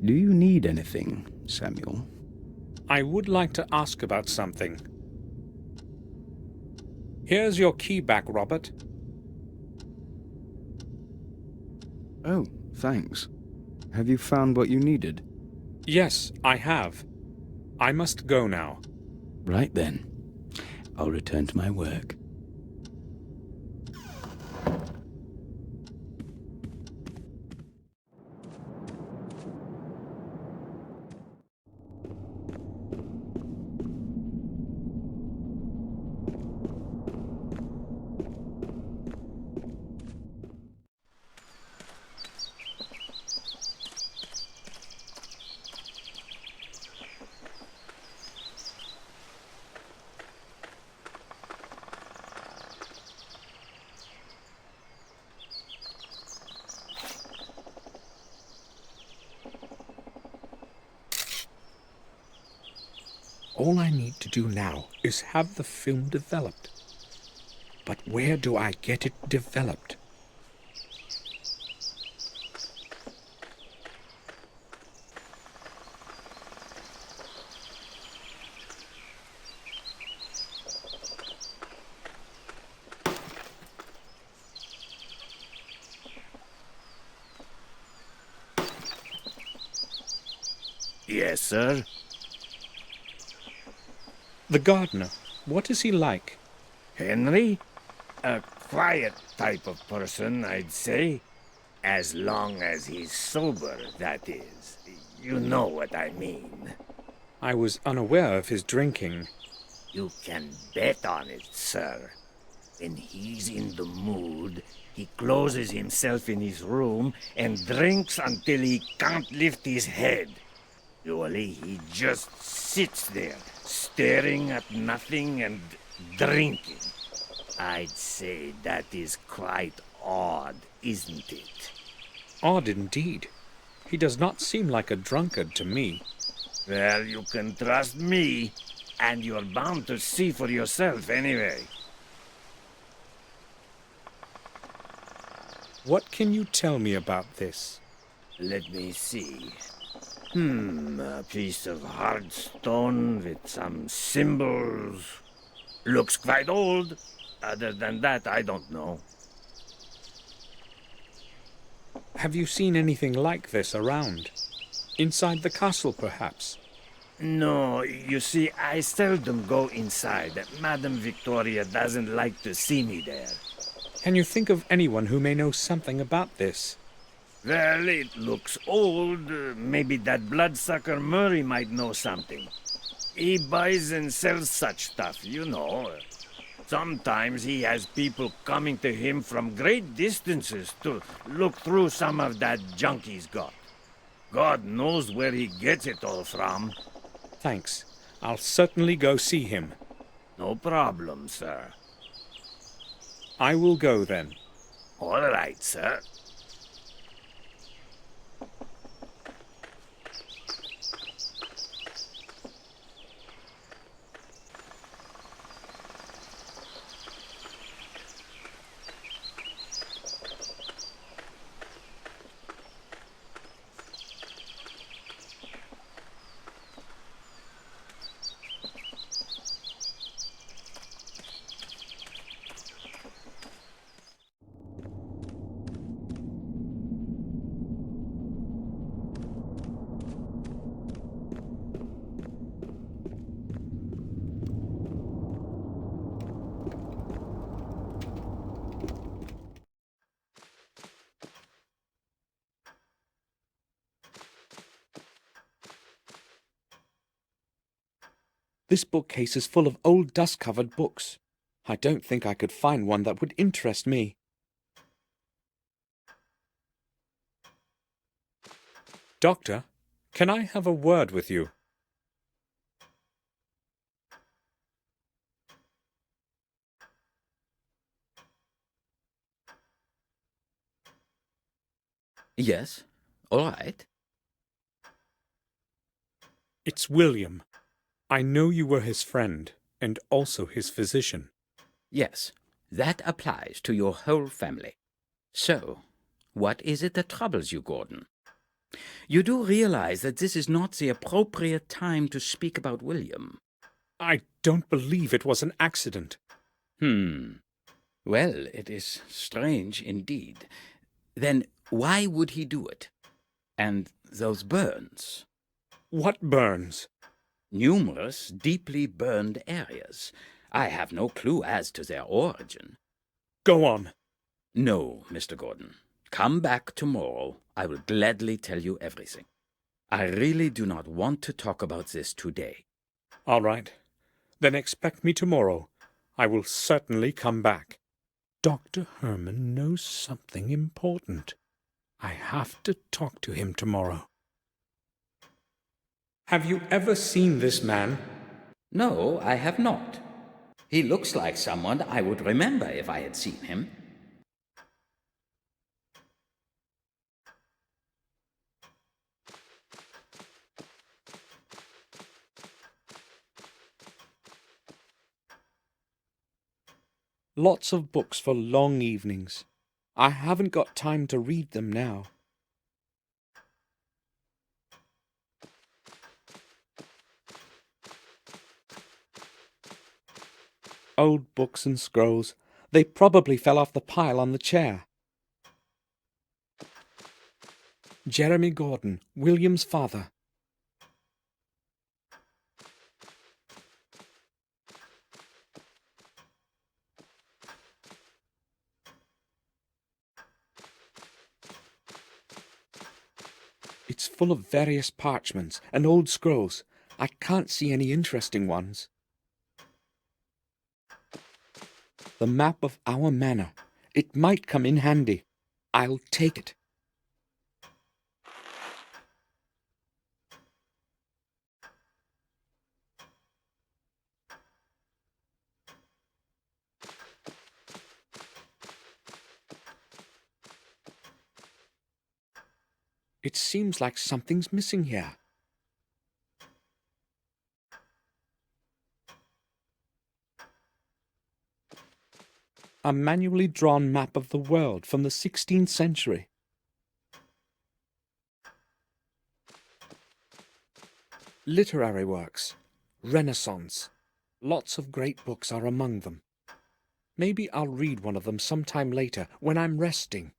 Do you need anything, Samuel? I would like to ask about something. Here's your key back, Robert. Oh, thanks. Have you found what you needed? Yes, I have. I must go now. Right then. I'll return to my work. All I need to do now is have the film developed. But where do I get it developed? Yes, sir. The gardener, what is he like? Henry? A quiet type of person, I'd say. As long as he's sober, that is. You know what I mean. I was unaware of his drinking. You can bet on it, sir. When he's in the mood, he closes himself in his room and drinks until he can't lift his head. Usually he just sits there, staring at nothing and drinking. I'd say that is quite odd, isn't it? Odd indeed. He does not seem like a drunkard to me. Well, you can trust me, and you're bound to see for yourself anyway. What can you tell me about this? Let me see. A piece of hard stone with some symbols. Looks quite old. Other than that, I don't know. Have you seen anything like this around? Inside the castle, perhaps? No, you see, I seldom go inside. Madame Victoria doesn't like to see me there. Can you think of anyone who may know something about this? Well, it looks old. Maybe that bloodsucker Murray might know something. He buys and sells such stuff, you know. Sometimes he has people coming to him from great distances to look through some of that junk he's got. God knows where he gets it all from. Thanks. I'll certainly go see him. No problem, sir. I will go then. All right, sir. This bookcase is full of old dust-covered books. I don't think I could find one that would interest me. Doctor, can I have a word with you? Yes, all right. It's William. I know you were his friend, and also his physician. Yes, that applies to your whole family. So, what is it that troubles you, Gordon? You do realize that this is not the appropriate time to speak about William. I don't believe it was an accident. Well, it is strange indeed. Then why would he do it? And those burns? What burns? Numerous deeply burned areas. I have no clue as to their origin. Go on. No, Mr. Gordon. Come back tomorrow. I will gladly tell you everything. I really do not want to talk about this today. All right. Then expect me tomorrow. I will certainly come back. Dr. Herman knows something important. I have to talk to him tomorrow. Have you ever seen this man? No, I have not. He looks like someone I would remember if I had seen him. Lots of books for long evenings. I haven't got time to read them now. Old books and scrolls. They probably fell off the pile on the chair. Jeremy Gordon, William's father. It's full of various parchments and old scrolls. I can't see any interesting ones. The map of our manor. It might come in handy. I'll take it. It seems like something's missing here. A manually drawn map of the world from the 16th century. Literary works. Renaissance. Lots of great books are among them. Maybe I'll read one of them sometime later when I'm resting.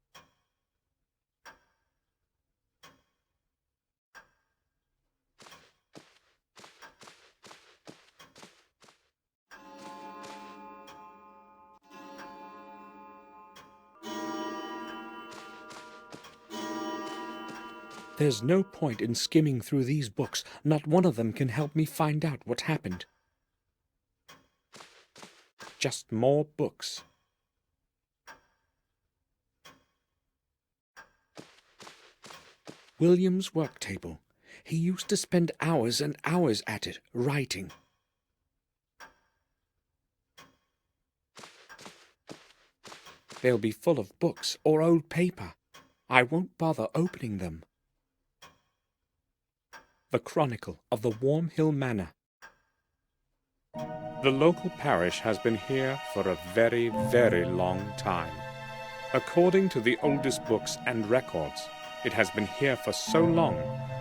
There's no point in skimming through these books. Not one of them can help me find out what happened. Just more books. William's work table. He used to spend hours and hours at it, writing. They'll be full of books or old paper. I won't bother opening them. The Chronicle of the Warmhill Manor. The local parish has been here for a very, very long time. According to the oldest books and records, it has been here for so long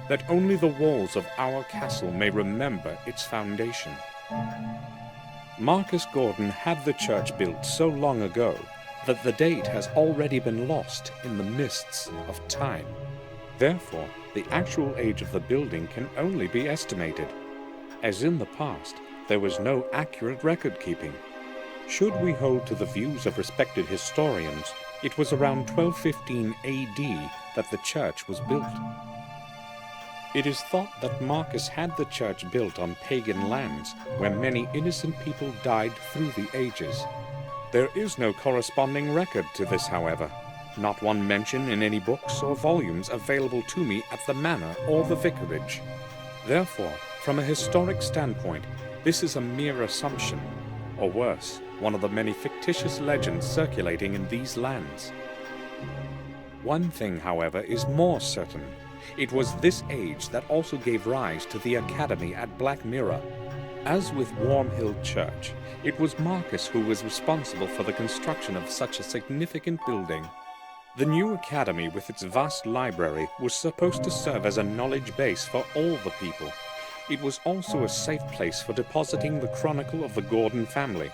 that only the walls of our castle may remember its foundation. Marcus Gordon had the church built so long ago that the date has already been lost in the mists of time. Therefore, the actual age of the building can only be estimated. As in the past, there was no accurate record-keeping. Should we hold to the views of respected historians, it was around 1215 AD that the church was built. It is thought that Marcus had the church built on pagan lands, where many innocent people died through the ages. There is no corresponding record to this, however. Not one mention in any books or volumes available to me at the manor or the vicarage. Therefore, from a historic standpoint, this is a mere assumption, or worse, one of the many fictitious legends circulating in these lands. One thing, however, is more certain. It was this age that also gave rise to the academy at Black Mirror. As with Warmhill Church, it was Marcus who was responsible for the construction of such a significant building. The new academy, with its vast library, was supposed to serve as a knowledge base for all the people. It was also a safe place for depositing the chronicle of the Gordon family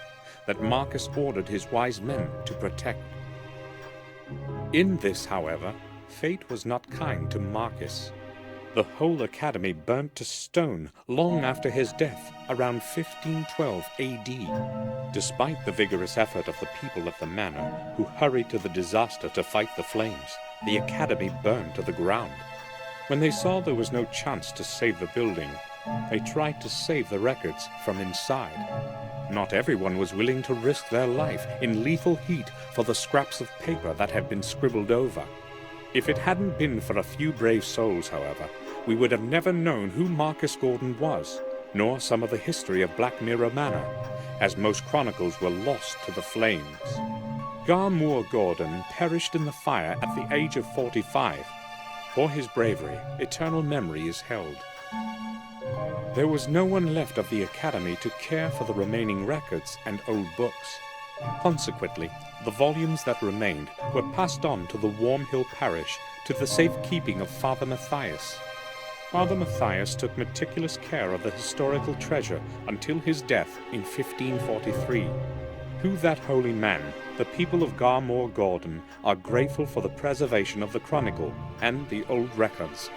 that Marcus ordered his wise men to protect. In this, however, fate was not kind to Marcus. The whole academy burnt to stone long after his death, around 1512 AD. Despite the vigorous effort of the people of the manor, who hurried to the disaster to fight the flames, the academy burned to the ground. When they saw there was no chance to save the building, they tried to save the records from inside. Not everyone was willing to risk their life in lethal heat for the scraps of paper that had been scribbled over. If it hadn't been for a few brave souls, however, we would have never known who Marcus Gordon was, nor some of the history of Black Mirror Manor, as most chronicles were lost to the flames. Garmoor Gordon perished in the fire at the age of 45. For his bravery, eternal memory is held. There was no one left of the academy to care for the remaining records and old books. Consequently, the volumes that remained were passed on to the Warmhill parish to the safekeeping of Father Matthias. Father Matthias took meticulous care of the historical treasure until his death in 1543. To that holy man, the people of Garmoor Gordon are grateful for the preservation of the chronicle and the old records.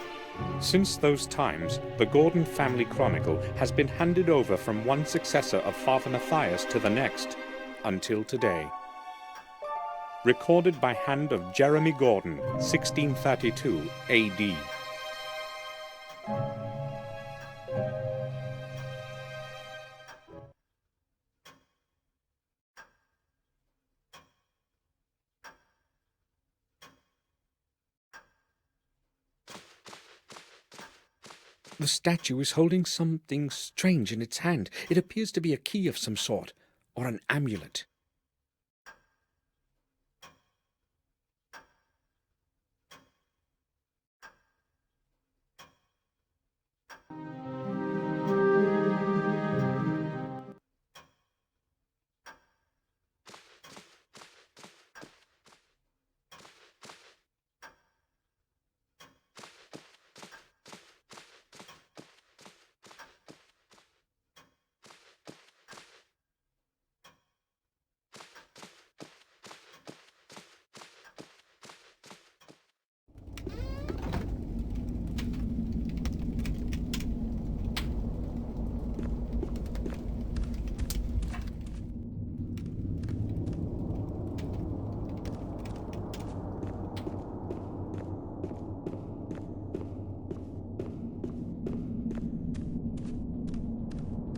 Since those times, the Gordon family chronicle has been handed over from one successor of Father Matthias to the next, until today. Recorded by hand of Jeremy Gordon, 1632 AD. The statue is holding something strange in its hand. It appears to be a key of some sort, or an amulet.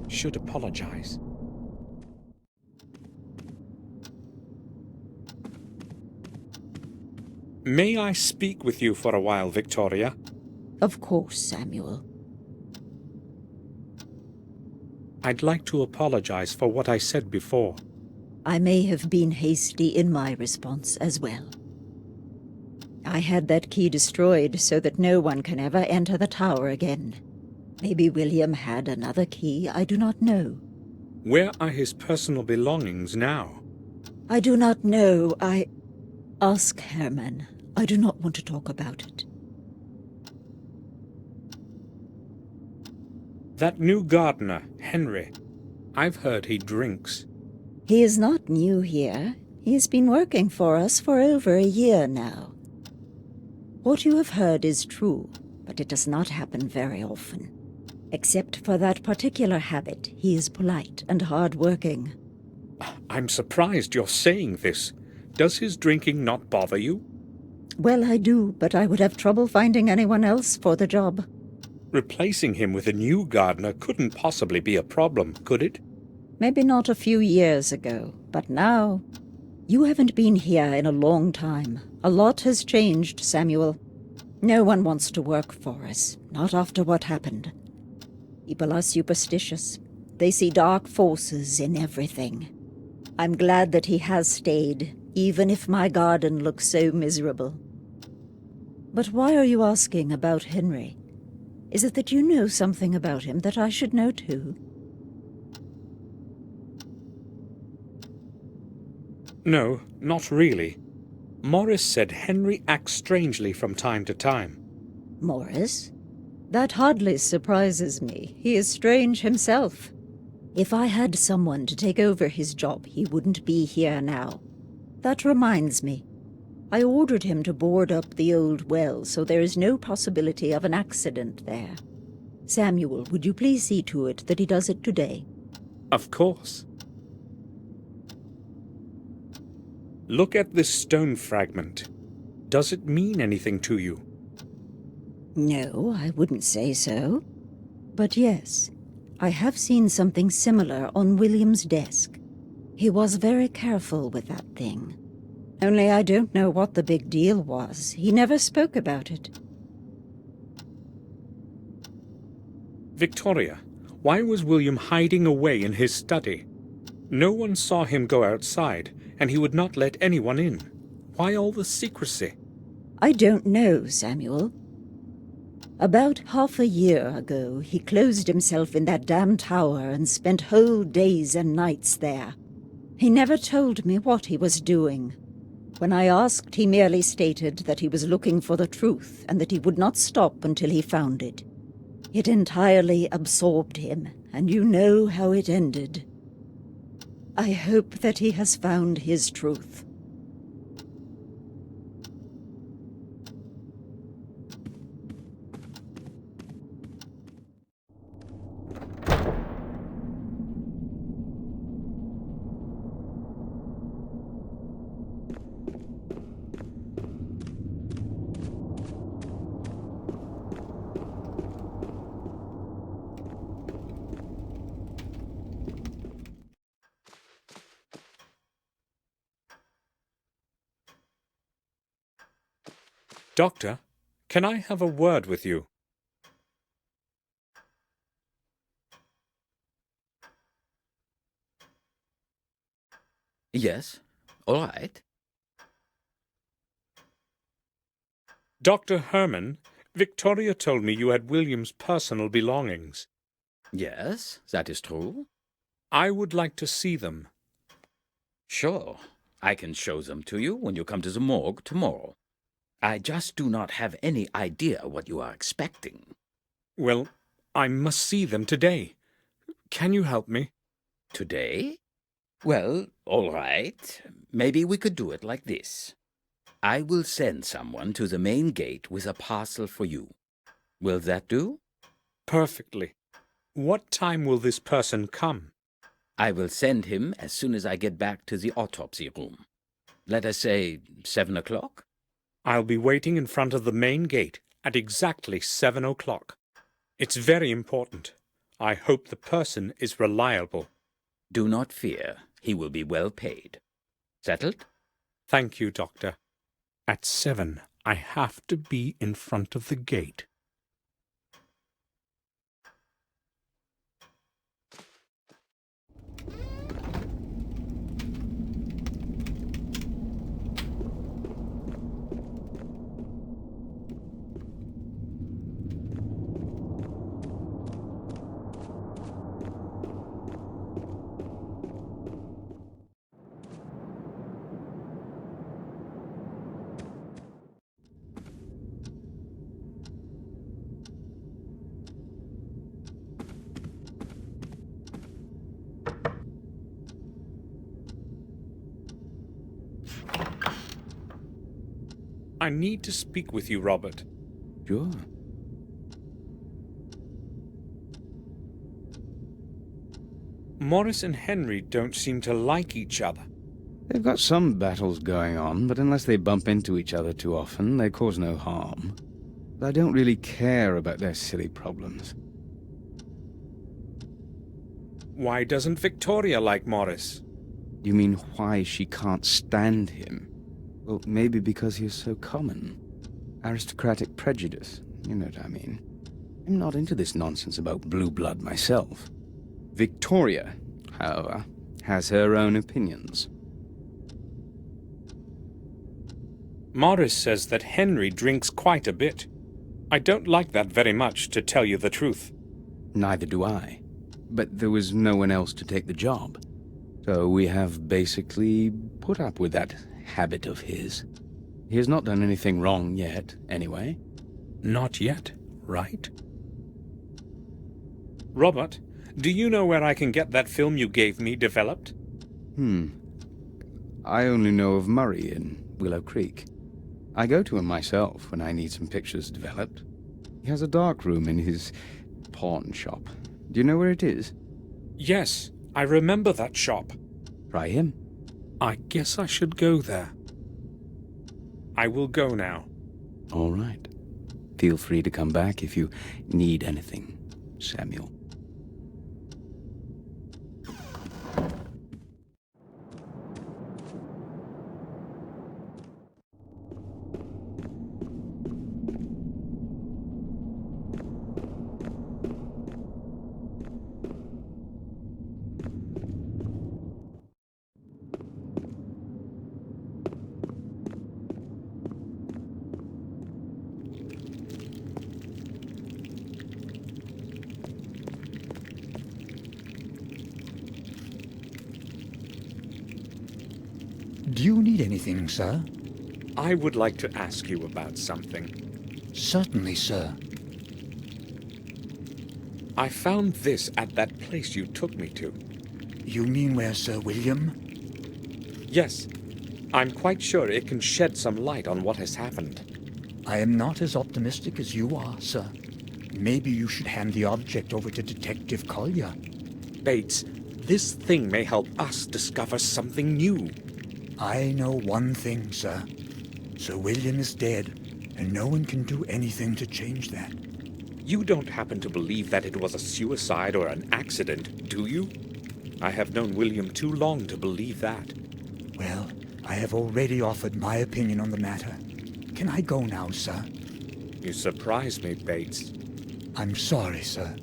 Should apologize. May I speak with you for a while, Victoria? Of course, Samuel. I'd like to apologize for what I said before. I may have been hasty in my response as well. I had that key destroyed so that no one can ever enter the tower again. Maybe William had another key, I do not know. Where are his personal belongings now? I do not know. Ask Herman. I do not want to talk about it. That new gardener, Henry. I've heard he drinks. He is not new here. He has been working for us for over a year now. What you have heard is true, but it does not happen very often. Except for that particular habit, he is polite and hard-working. I'm surprised you're saying this. Does his drinking not bother you? Well, I do, but I would have trouble finding anyone else for the job. Replacing him with a new gardener couldn't possibly be a problem, could it? Maybe not a few years ago, but now... You haven't been here in a long time. A lot has changed, Samuel. No one wants to work for us, not after what happened. People are superstitious. They see dark forces in everything. I'm glad that he has stayed, even if my garden looks so miserable. But why are you asking about Henry? Is it that you know something about him that I should know too? No, not really. Morris said Henry acts strangely from time to time. Morris? That hardly surprises me. He is strange himself. If I had someone to take over his job, he wouldn't be here now. That reminds me. I ordered him to board up the old well, so there is no possibility of an accident there. Samuel, would you please see to it that he does it today? Of course. Look at this stone fragment. Does it mean anything to you? No, I wouldn't say so. But yes, I have seen something similar on William's desk. He was very careful with that thing. Only I don't know what the big deal was. He never spoke about it. Victoria, why was William hiding away in his study? No one saw him go outside, and he would not let anyone in. Why all the secrecy? I don't know, Samuel. About half a year ago, he closed himself in that damn tower and spent whole days and nights there. He never told me what he was doing. When I asked, he merely stated that he was looking for the truth and that he would not stop until he found it. It entirely absorbed him, and you know how it ended. I hope that he has found his truth. Doctor, can I have a word with you? Yes, all right. Dr. Herman, Victoria told me you had William's personal belongings. Yes, that is true. I would like to see them. Sure, I can show them to you when you come to the morgue tomorrow. I just do not have any idea what you are expecting. Well, I must see them today. Can you help me? Today? Well, all right. Maybe we could do it like this. I will send someone to the main gate with a parcel for you. Will that do? Perfectly. What time will this person come? I will send him as soon as I get back to the autopsy room. Let us say 7 o'clock? I'll be waiting in front of the main gate at exactly 7 o'clock. It's very important. I hope the person is reliable. Do not fear. He will be well paid. Settled? Thank you, Doctor. At 7, I have to be in front of the gate. I need to speak with you, Robert. Sure. Morris and Henry don't seem to like each other. They've got some battles going on, but unless they bump into each other too often, they cause no harm. I don't really care about their silly problems. Why doesn't Victoria like Morris? You mean why she can't stand him? Well, maybe because he is so common. Aristocratic prejudice, you know what I mean. I'm not into this nonsense about blue blood myself. Victoria, however, has her own opinions. Morris says that Henry drinks quite a bit. I don't like that very much, to tell you the truth. Neither do I. But there was no one else to take the job. So we have basically put up with that habit of his. He has not done anything wrong yet, anyway. Not yet, right? Robert, do you know where I can get that film you gave me developed? I only know of Murray in Willow Creek. I go to him myself when I need some pictures developed. He has a dark room in his pawn shop. Do you know where it is? Yes, I remember that shop. Try him. I guess I should go there. I will go now. All right. Feel free to come back if you need anything, Samuel. Do you need anything, sir? I would like to ask you about something. Certainly, sir. I found this at that place you took me to. You mean where Sir William? Yes, I'm quite sure it can shed some light on what has happened. I am not as optimistic as you are, sir. Maybe you should hand the object over to Detective Collier. Bates, this thing may help us discover something new. I know one thing, sir. Sir William is dead, and no one can do anything to change that. You don't happen to believe that it was a suicide or an accident, do you? I have known William too long to believe that. Well, I have already offered my opinion on the matter. Can I go now, sir? You surprise me, Bates. I'm sorry, sir.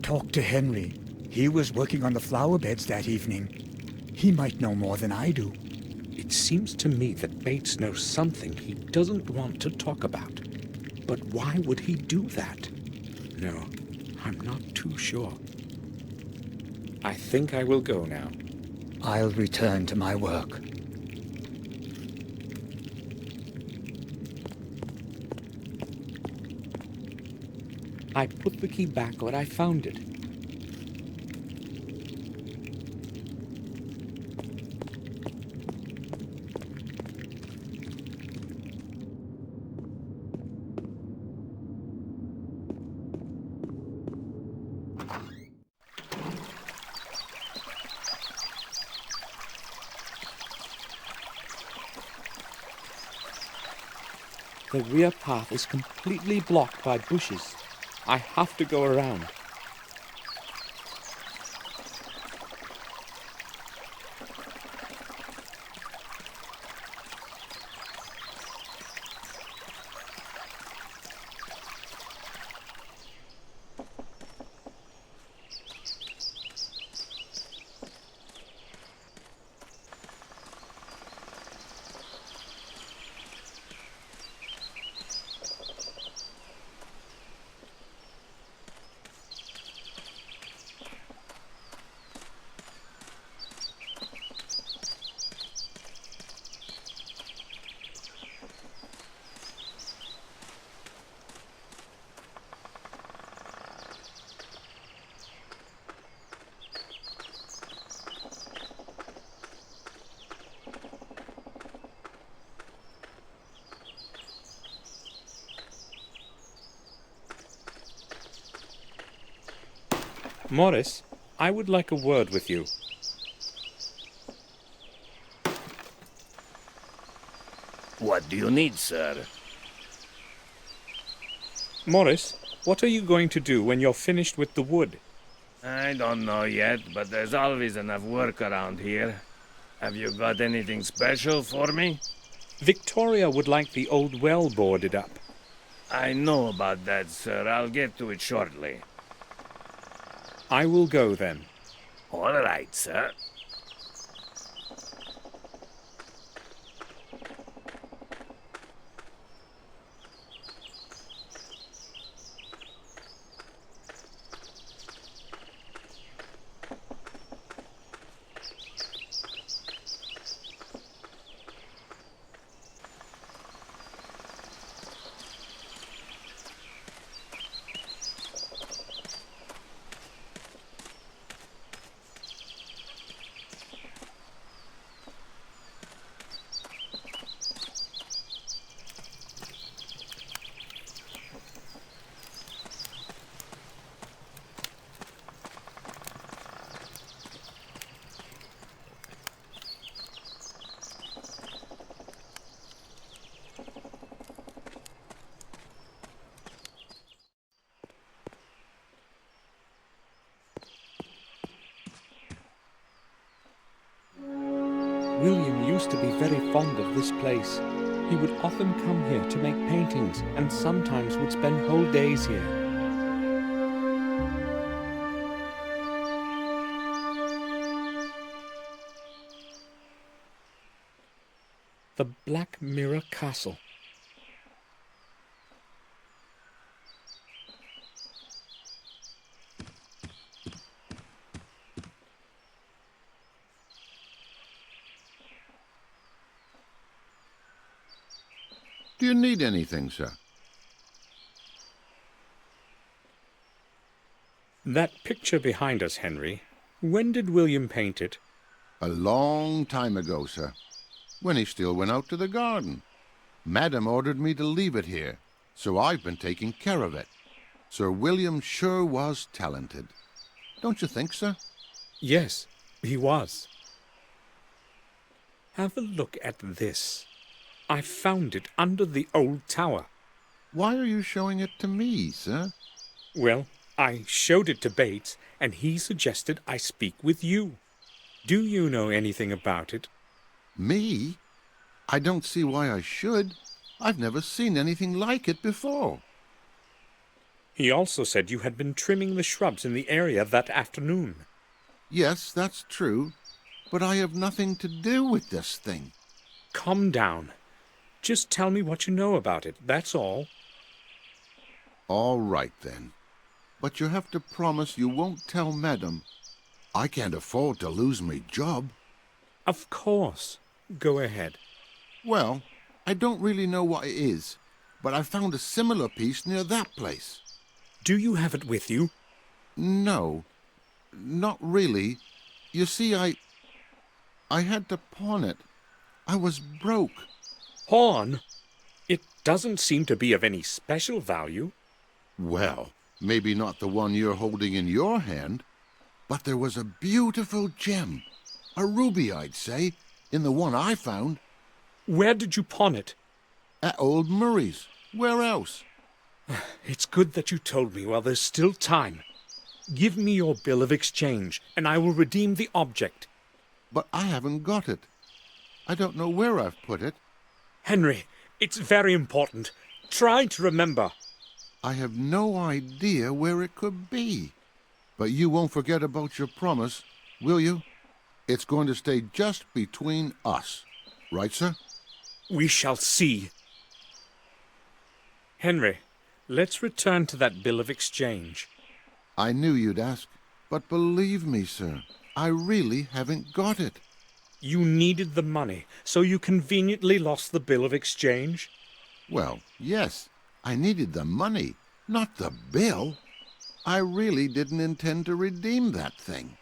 Talk to Henry. He was working on the flower beds that evening. He might know more than I do. It seems to me that Bates knows something he doesn't want to talk about. But why would he do that? No, I'm not too sure. I think I will go now. I'll return to my work. I put the key back where I found it. The rear path is completely blocked by bushes. I have to go around. Morris, I would like a word with you. What do you need, sir? Morris, what are you going to do when you're finished with the wood? I don't know yet, but there's always enough work around here. Have you got anything special for me? Victoria would like the old well boarded up. I know about that, sir. I'll get to it shortly. I will go then. All right, sir. William used to be very fond of this place. He would often come here to make paintings and sometimes would spend whole days here. The Black Mirror Castle. Do you need anything, sir? That picture behind us, Henry, when did William paint it? A long time ago, sir, when he still went out to the garden. Madam ordered me to leave it here, so I've been taking care of it. Sir William sure was talented. Don't you think, sir? Yes, he was. Have a look at this. I found it under the old tower. Why are you showing it to me, sir? Well, I showed it to Bates, and he suggested I speak with you. Do you know anything about it? Me? I don't see why I should. I've never seen anything like it before. He also said you had been trimming the shrubs in the area that afternoon. Yes, that's true, but I have nothing to do with this thing. Calm down. Just tell me what you know about it, that's all. All right, then. But you have to promise you won't tell Madam. I can't afford to lose my job. Of course. Go ahead. Well, I don't really know what it is, but I found a similar piece near that place. Do you have it with you? No, not really. You see, I had to pawn it. I was broke. Pawn? It doesn't seem to be of any special value. Well, maybe not the one you're holding in your hand, but there was a beautiful gem, a ruby, I'd say, in the one I found. Where did you pawn it? At old Murray's. Where else? It's good that you told me while there's still time. Give me your bill of exchange, and I will redeem the object. But I haven't got it. I don't know where I've put it. Henry, it's very important. Try to remember. I have no idea where it could be. But you won't forget about your promise, will you? It's going to stay just between us. Right, sir? We shall see. Henry, let's return to that bill of exchange. I knew you'd ask, but believe me, sir, I really haven't got it. You needed the money, so you conveniently lost the bill of exchange? Well, yes, I needed the money, not the bill. I really didn't intend to redeem that thing.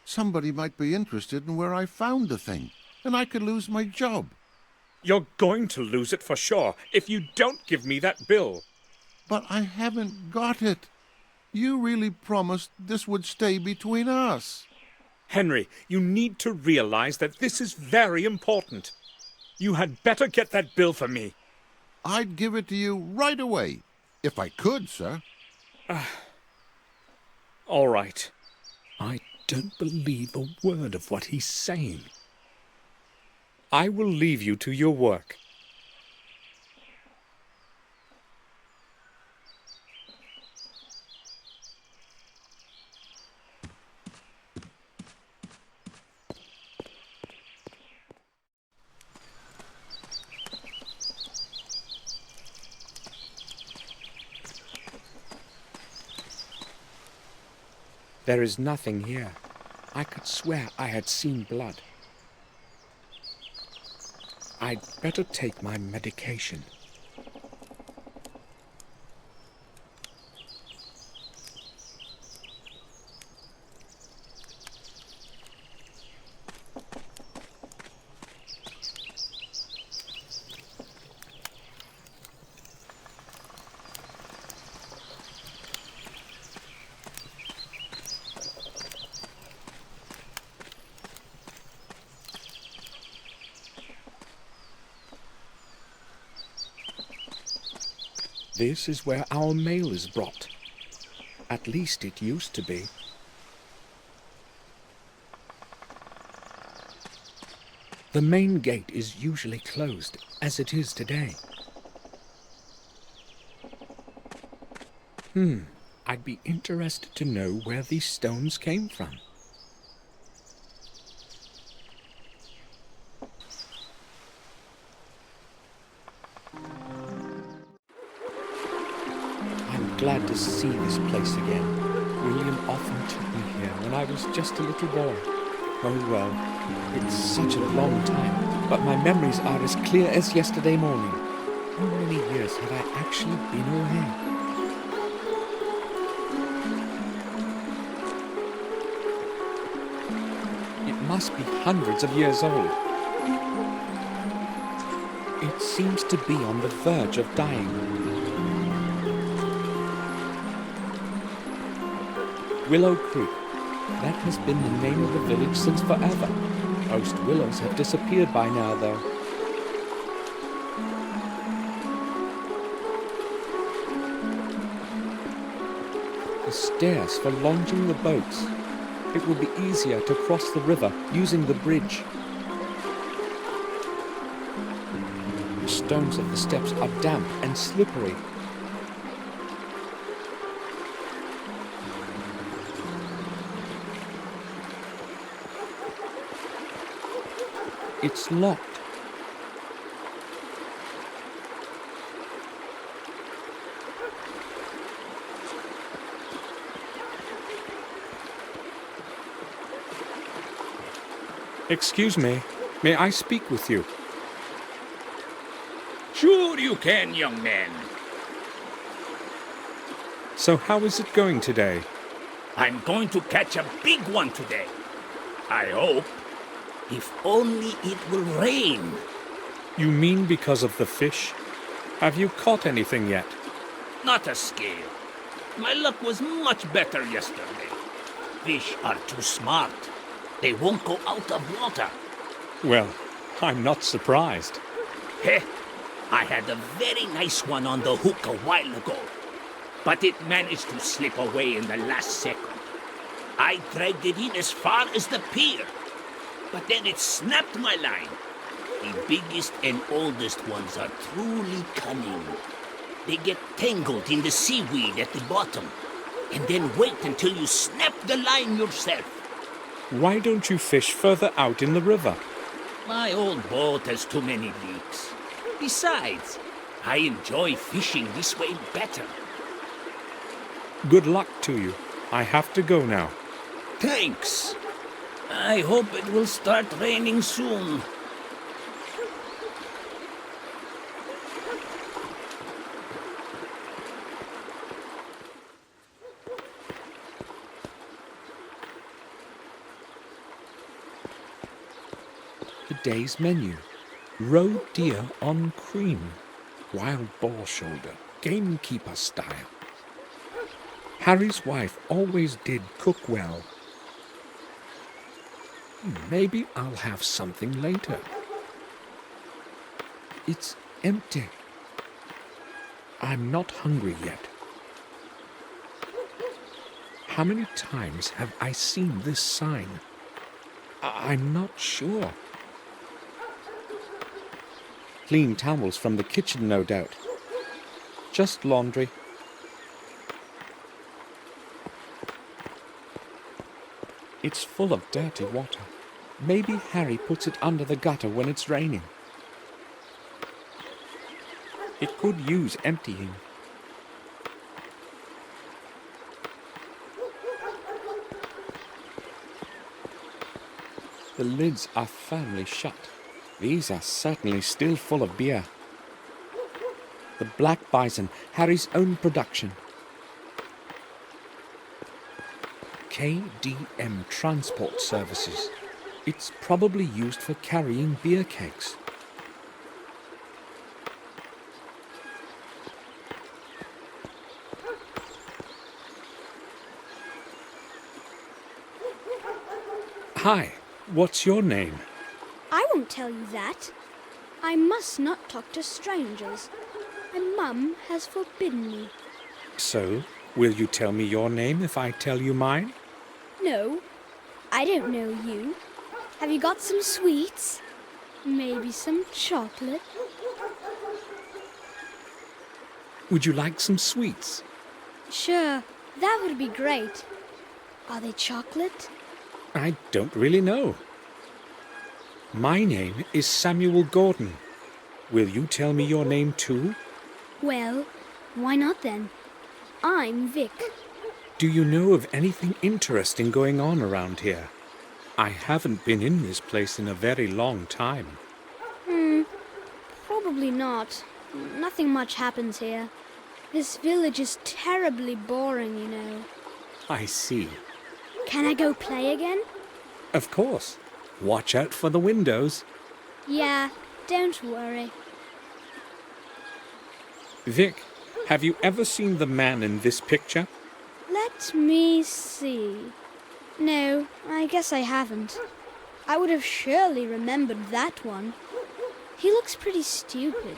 Somebody might be interested in where I found the thing, and I could lose my job. You're going to lose it for sure if you don't give me that bill. But I haven't got it. You really promised this would stay between us. Henry, you need to realize that this is very important. You had better get that bill for me. I'd give it to you right away. If I could, sir. All right. I don't believe a word of what he's saying. I will leave you to your work. There is nothing here. I could swear I had seen blood. I'd better take my medication. This is where our mail is brought. At least it used to be. The main gate is usually closed, as it is today. I'd be interested to know where these stones came from. I'm glad to see this place again. William often took me here when I was just a little boy. Oh well, it's such a long time, but my memories are as clear as yesterday morning. How many years have I actually been away? It must be hundreds of years old. It seems to be on the verge of dying. Willow Creek. That has been the name of the village since forever. Most willows have disappeared by now, though. The stairs for launching the boats. It will be easier to cross the river using the bridge. The stones of the steps are damp and slippery. It's locked. Excuse me, may I speak with you? Sure you can, young man. So how is it going today? I'm going to catch a big one today. I hope. If only it will rain. You mean because of the fish? Have you caught anything yet? Not a scale. My luck was much better yesterday. Fish are too smart. They won't go out of water. Well, I'm not surprised. Heh, I had a very nice one on the hook a while ago, but it managed to slip away in the last second. I dragged it in as far as the pier, but then it snapped my line. The biggest and oldest ones are truly cunning. They get tangled in the seaweed at the bottom, and then wait until you snap the line yourself. Why don't you fish further out in the river? My old boat has too many leaks. Besides, I enjoy fishing this way better. Good luck to you. I have to go now. Thanks. I hope it will start raining soon. The day's menu. Roe deer on cream. Wild boar shoulder. Gamekeeper style. Harry's wife always did cook well. Maybe I'll have something later. It's empty. I'm not hungry yet. How many times have I seen this sign? I'm not sure. Clean towels from the kitchen, no doubt. Just laundry. It's full of dirty water. Maybe Harry puts it under the gutter when it's raining. It could use emptying. The lids are firmly shut. These are certainly still full of beer. The Black Bison, Harry's own production. KDM Transport Services. It's probably used for carrying beer kegs. Hi, what's your name? I won't tell you that. I must not talk to strangers. My mum has forbidden me. So, will you tell me your name if I tell you mine? No, I don't know you. Have you got some sweets? Maybe some chocolate? Would you like some sweets? Sure, that would be great. Are they chocolate? I don't really know. My name is Samuel Gordon. Will you tell me your name too? Well, why not then? I'm Vic. Do you know of anything interesting going on around here? I haven't been in this place in a very long time. Probably not. Nothing much happens here. This village is terribly boring, you know. I see. Can I go play again? Of course. Watch out for the windows. Yeah, don't worry. Vic, have you ever seen the man in this picture? Let me see. No, I guess I haven't. I would have surely remembered that one. He looks pretty stupid.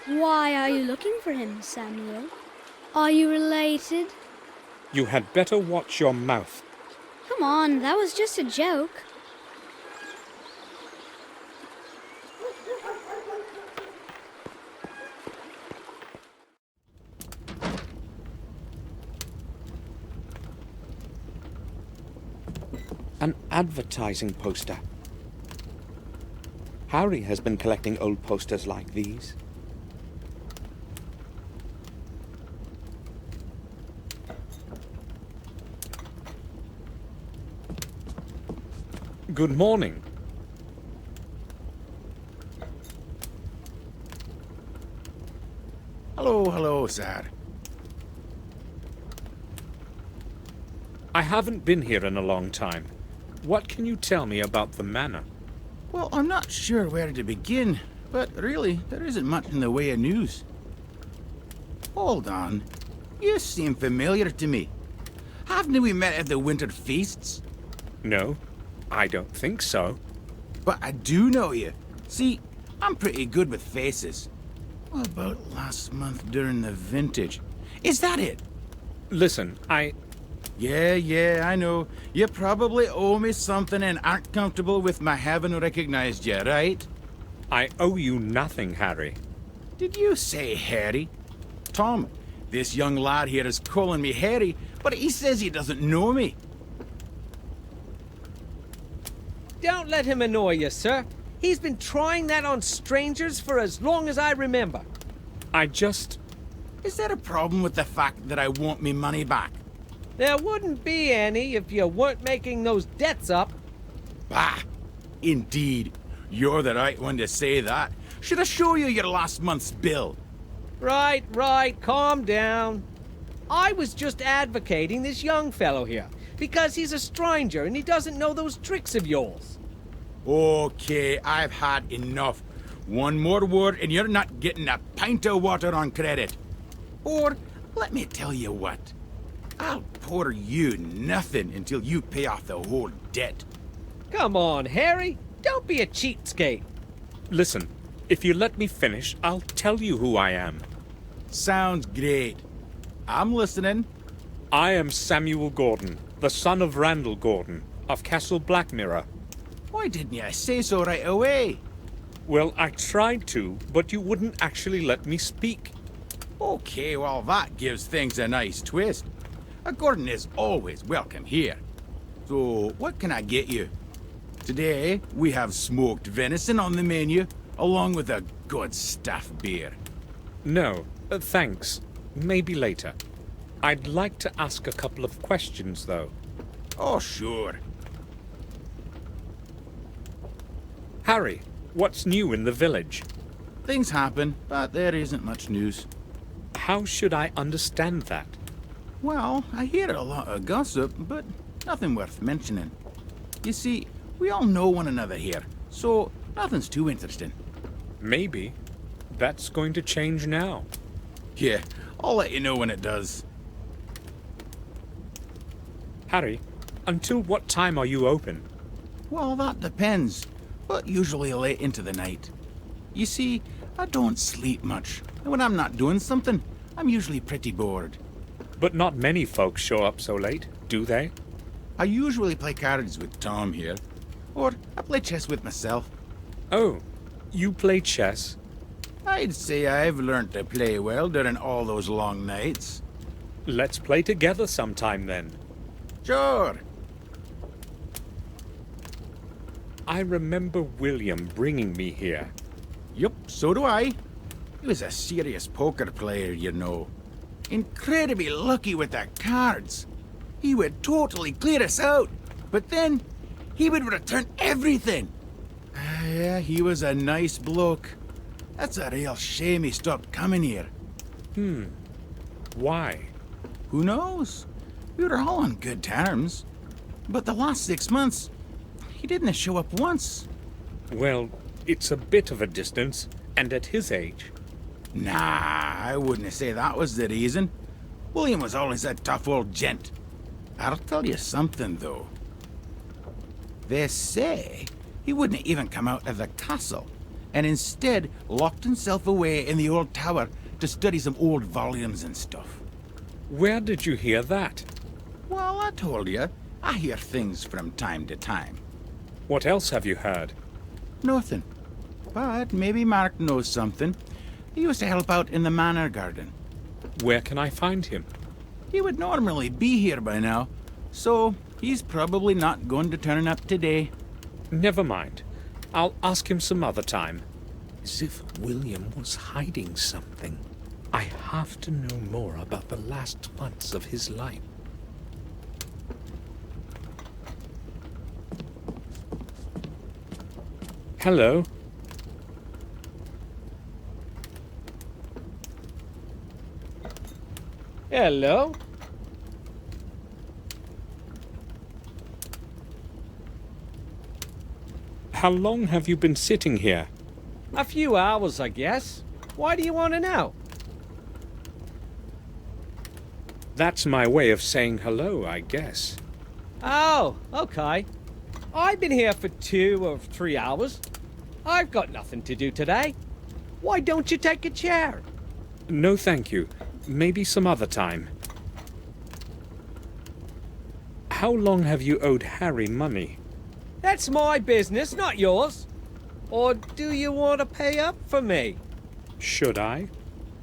Why are you looking for him, Samuel? Are you related? You had better watch your mouth. Come on, that was just a joke. An advertising poster. Harry has been collecting old posters like these. Good morning. Hello, sir. I haven't been here in a long time. What can you tell me about the manor? Well, I'm not sure where to begin, but really, there isn't much in the way of news. Hold on. You seem familiar to me. Haven't we met at the winter feasts? No, I don't think so. But I do know you. See, I'm pretty good with faces. What about last month during the vintage? Is that it? Listen, Yeah, I know. You probably owe me something and aren't comfortable with my having recognized you, right? I owe you nothing, Harry. Did you say Harry? Tom, this young lad here is calling me Harry, but he says he doesn't know me. Don't let him annoy you, sir. He's been trying that on strangers for as long as I remember. Is there a problem with the fact that I want me money back? There wouldn't be any if you weren't making those debts up. Bah! Indeed. You're the right one to say that. Should I show you your last month's bill? Right, calm down. I was just advocating this young fellow here, because he's a stranger and he doesn't know those tricks of yours. Okay, I've had enough. One more word and you're not getting a pint of water on credit. Or, let me tell you what. I'll pour you nothing until you pay off the whole debt. Come on, Harry. Don't be a cheapskate. Listen, if you let me finish, I'll tell you who I am. Sounds great. I'm listening. I am Samuel Gordon, the son of Randall Gordon, of Castle Blackmirror. Why didn't you say so right away? Well, I tried to, but you wouldn't actually let me speak. Okay, well, that gives things a nice twist. A Gordon is always welcome here. So, what can I get you? Today, we have smoked venison on the menu, along with a good stuffed beer. No, thanks. Maybe later. I'd like to ask a couple of questions, though. Oh, sure. Harry, what's new in the village? Things happen, but there isn't much news. How should I understand that? Well, I hear a lot of gossip, but nothing worth mentioning. You see, we all know one another here, so nothing's too interesting. Maybe. That's going to change now. Yeah, I'll let you know when it does. Harry, until what time are you open? Well, that depends, but usually late into the night. You see, I don't sleep much, and when I'm not doing something, I'm usually pretty bored. But not many folks show up so late, do they? I usually play cards with Tom here, or I play chess with myself. Oh, you play chess? I'd say I've learned to play well during all those long nights. Let's play together sometime then. Sure. I remember William bringing me here. Yup, so do I. He was a serious poker player, you know. Incredibly lucky with the cards. He would totally clear us out, but then he would return everything. Yeah, he was a nice bloke. That's a real shame he stopped coming here. Why? Who knows? We were all on good terms. But the last 6 months, he didn't show up once. Well, it's a bit of a distance, and at his age. Nah, I wouldn't say that was the reason. William was always a tough old gent. I'll tell you something, though. They say he wouldn't even come out of the castle, and instead locked himself away in the old tower to study some old volumes and stuff. Where did you hear that? Well, I told you, I hear things from time to time. What else have you heard? Nothing. But maybe Mark knows something. He used to help out in the manor garden. Where can I find him? He would normally be here by now, so he's probably not going to turn up today. Never mind. I'll ask him some other time. As if William was hiding something. I have to know more about the last months of his life. Hello. Hello. How long have you been sitting here? A few hours, I guess. Why do you want to know? That's my way of saying hello, I guess. Oh, okay. I've been here for 2 or 3 hours. I've got nothing to do today. Why don't you take a chair? No, thank you. Maybe some other time. How long have you owed Harry money? That's my business, not yours. Or do you want to pay up for me? Should I?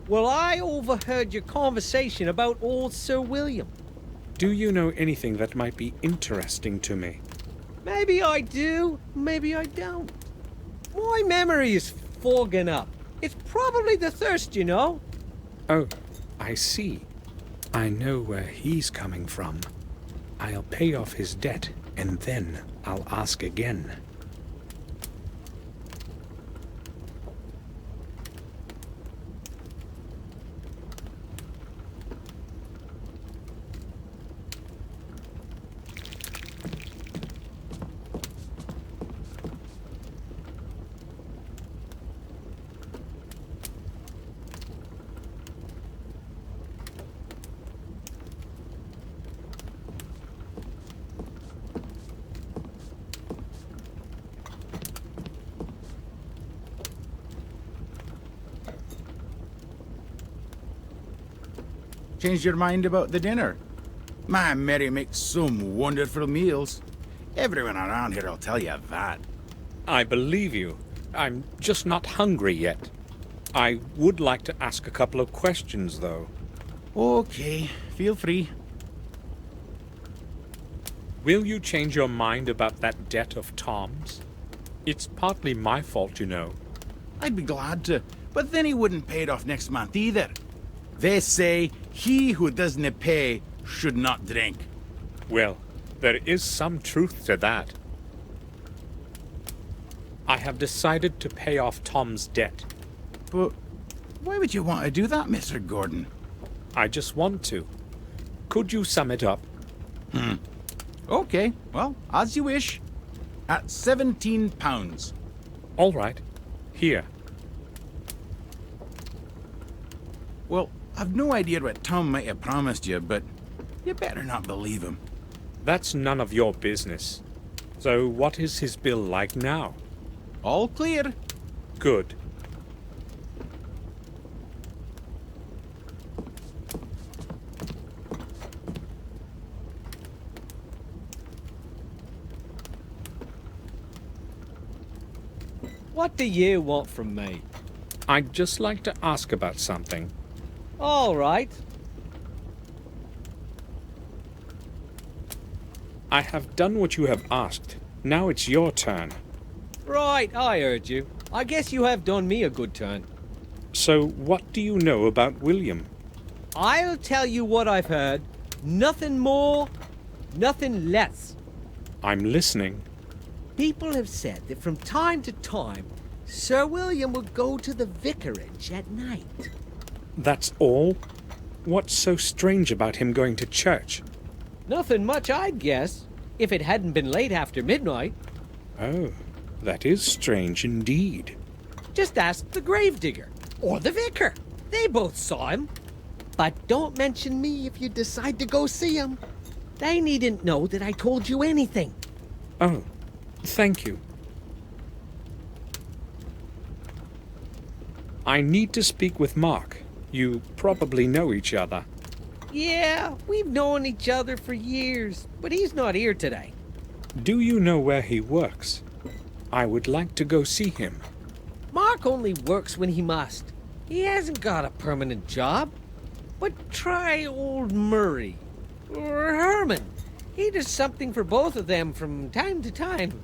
Well, I overheard your conversation about old Sir William. Do you know anything that might be interesting to me? Maybe I do, maybe I don't. My memory is fogging up. It's probably the thirst, you know. Oh, I see. I know where he's coming from. I'll pay off his debt, and then I'll ask again. changed your mind about the dinner? My Mary makes some wonderful meals. Everyone around here will tell you that. I believe you. I'm just not hungry yet. I would like to ask a couple of questions, though. Okay, feel free. Will you change your mind about that debt of Tom's? It's partly my fault, you know. I'd be glad to, but then he wouldn't pay it off next month either. They say he who doesn't pay should not drink. Well, there is some truth to that. I have decided to pay off Tom's debt. But why would you want to do that, Mr. Gordon? I just want to. Could you sum it up? Okay, well, as you wish. At £17. All right. Here. Well, I've no idea what Tom might have promised you, but you better not believe him. That's none of your business. So what is his bill like now? All clear. Good. What do you want from me? I'd just like to ask about something. All right. I have done what you have asked. Now it's your turn. Right, I heard you. I guess you have done me a good turn. So what do you know about William? I'll tell you what I've heard. Nothing more, nothing less. I'm listening. People have said that from time to time, Sir William would go to the vicarage at night. That's all? What's so strange about him going to church? Nothing much, I'd guess, if it hadn't been late after midnight. Oh, that is strange indeed. Just ask the gravedigger or the vicar. They both saw him. But don't mention me if you decide to go see him. They needn't know that I told you anything. Oh, thank you. I need to speak with Mark. You probably know each other. Yeah, we've known each other for years, but he's not here today. Do you know where he works? I would like to go see him. Mark only works when he must. He hasn't got a permanent job. But try old Murray. Or Herman. He does something for both of them from time to time.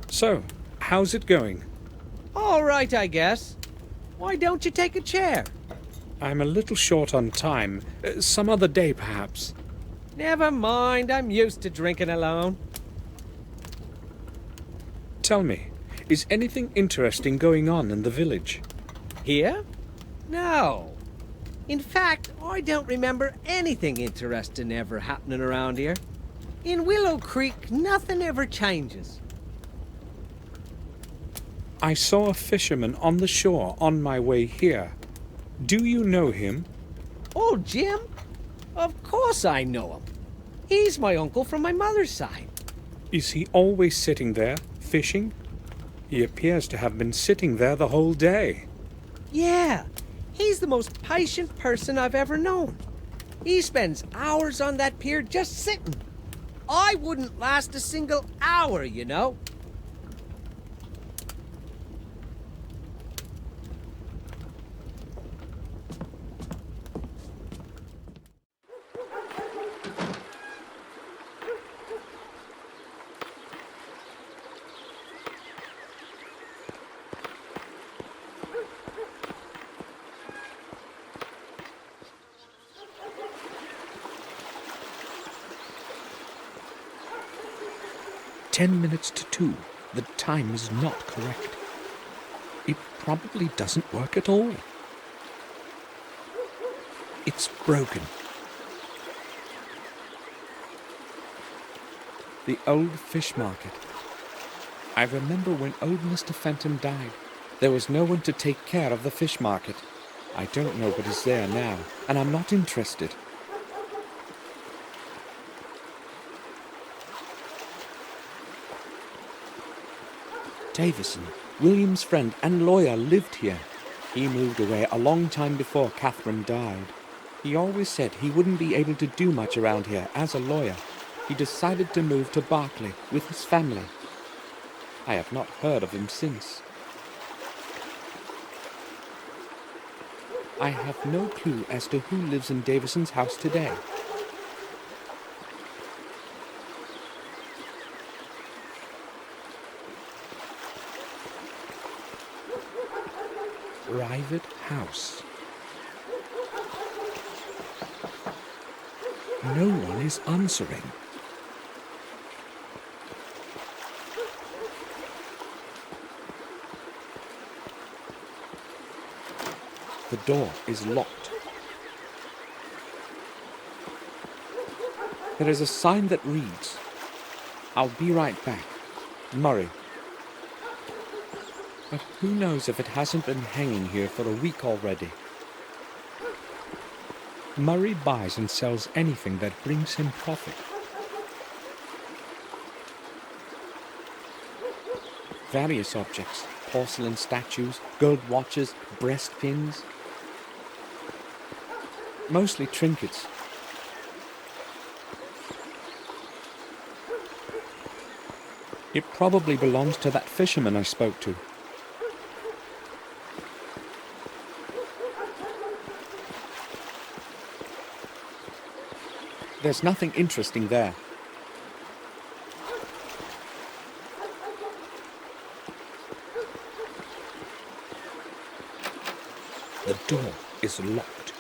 So, how's it going? All right, I guess. Why don't you take a chair? I'm a little short on time. Some other day, perhaps. Never mind, I'm used to drinking alone. Tell me, is anything interesting going on in the village? Here? No. In fact, I don't remember anything interesting ever happening around here. In Willow Creek, nothing ever changes. I saw a fisherman on the shore on my way here. Do you know him? Oh, Jim? Of course I know him. He's my uncle from my mother's side. Is he always sitting there, fishing? He appears to have been sitting there the whole day. Yeah, he's the most patient person I've ever known. He spends hours on that pier just sitting. I wouldn't last a single hour, you know. "10 minutes to 2. The time is not correct. It probably doesn't work at all. It's broken. The old fish market. I remember when old Mr. Fenton died, there was no one to take care of the fish market. I don't know what is there now, and I'm not interested. Davison, William's friend and lawyer, lived here. He moved away a long time before Catherine died. He always said he wouldn't be able to do much around here as a lawyer. He decided to move to Berkeley with his family. I have not heard of him since. I have no clue as to who lives in Davison's house today. Private house. No one is answering. The door is locked. There is a sign that reads, "I'll be right back, Murray." But who knows if it hasn't been hanging here for a week already. Murray buys and sells anything that brings him profit. Various objects, porcelain statues, gold watches, breast pins. Mostly trinkets. It probably belongs to that fisherman I spoke to. There's nothing interesting there. The door is locked.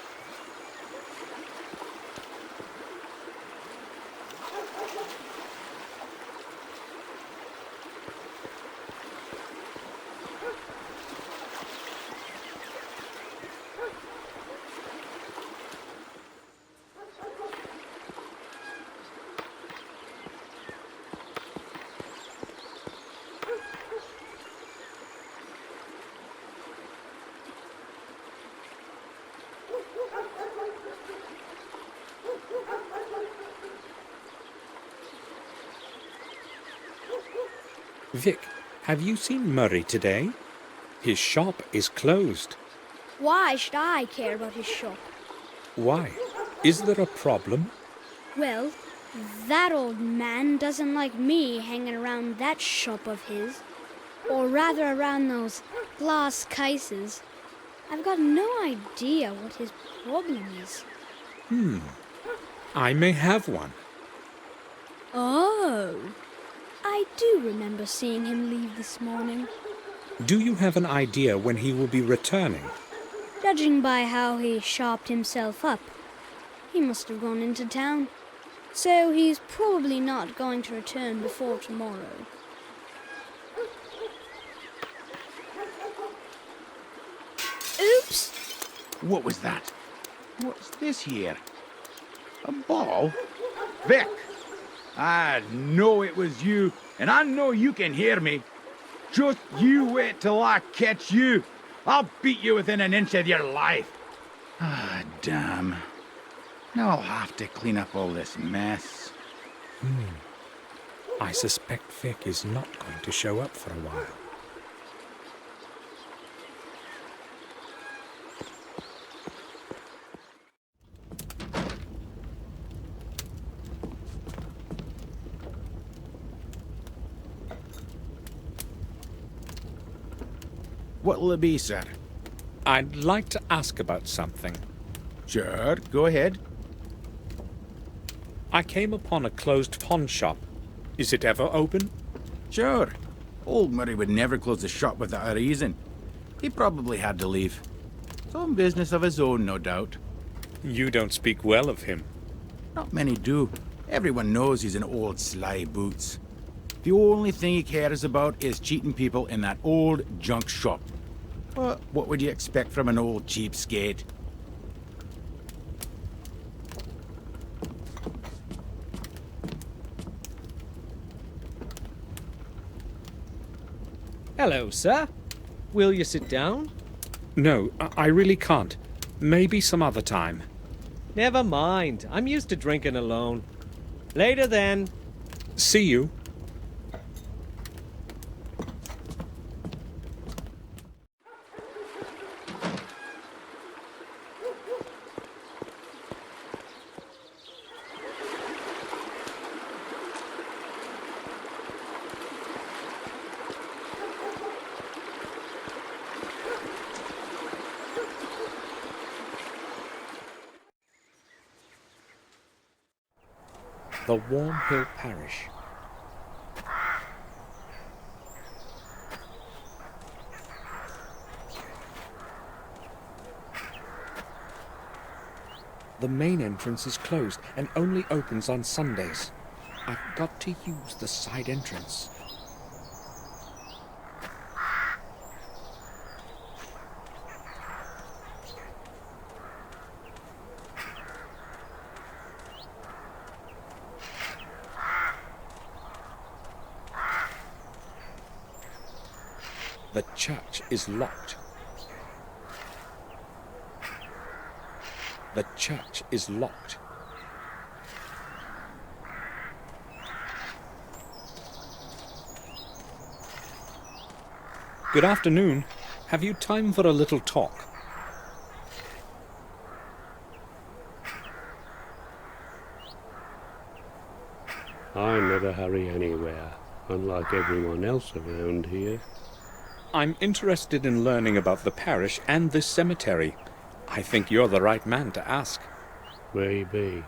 Vic, have you seen Murray today? His shop is closed. Why should I care about his shop? Why? Is there a problem? Well, that old man doesn't like me hanging around that shop of his. Or rather around those glass cases. I've got no idea what his problem is. I may have one. Oh, I do remember seeing him leave this morning. Do you have an idea when he will be returning? Judging by how he sharpened himself up, he must have gone into town. So he's probably not going to return before tomorrow. Oops! What was that? What's this here? A ball? Vic! I know it was you, and I know you can hear me. Just you wait till I catch you. I'll beat you within an inch of your life. Ah, damn. Now I'll have to clean up all this mess. I suspect Vic is not going to show up for a while. What'll it be, sir? I'd like to ask about something. Sure, go ahead. I came upon a closed pawn shop. Is it ever open? Sure. Old Murray would never close the shop without a reason. He probably had to leave. Some business of his own, no doubt. You don't speak well of him. Not many do. Everyone knows he's an old sly boots. The only thing he cares about is cheating people in that old junk shop. But what would you expect from an old cheapskate? Hello, sir. Will you sit down? No, I really can't. Maybe some other time. Never mind. I'm used to drinking alone. Later then. See you. the Warmhill Parish. The main entrance is closed and only opens on Sundays. I've got to use the side entrance. The church is locked. The church is locked. Good afternoon. Have you time for a little talk? I never hurry anywhere, unlike everyone else around here. I'm interested in learning about the parish and this cemetery. I think you're the right man to ask. Maybe.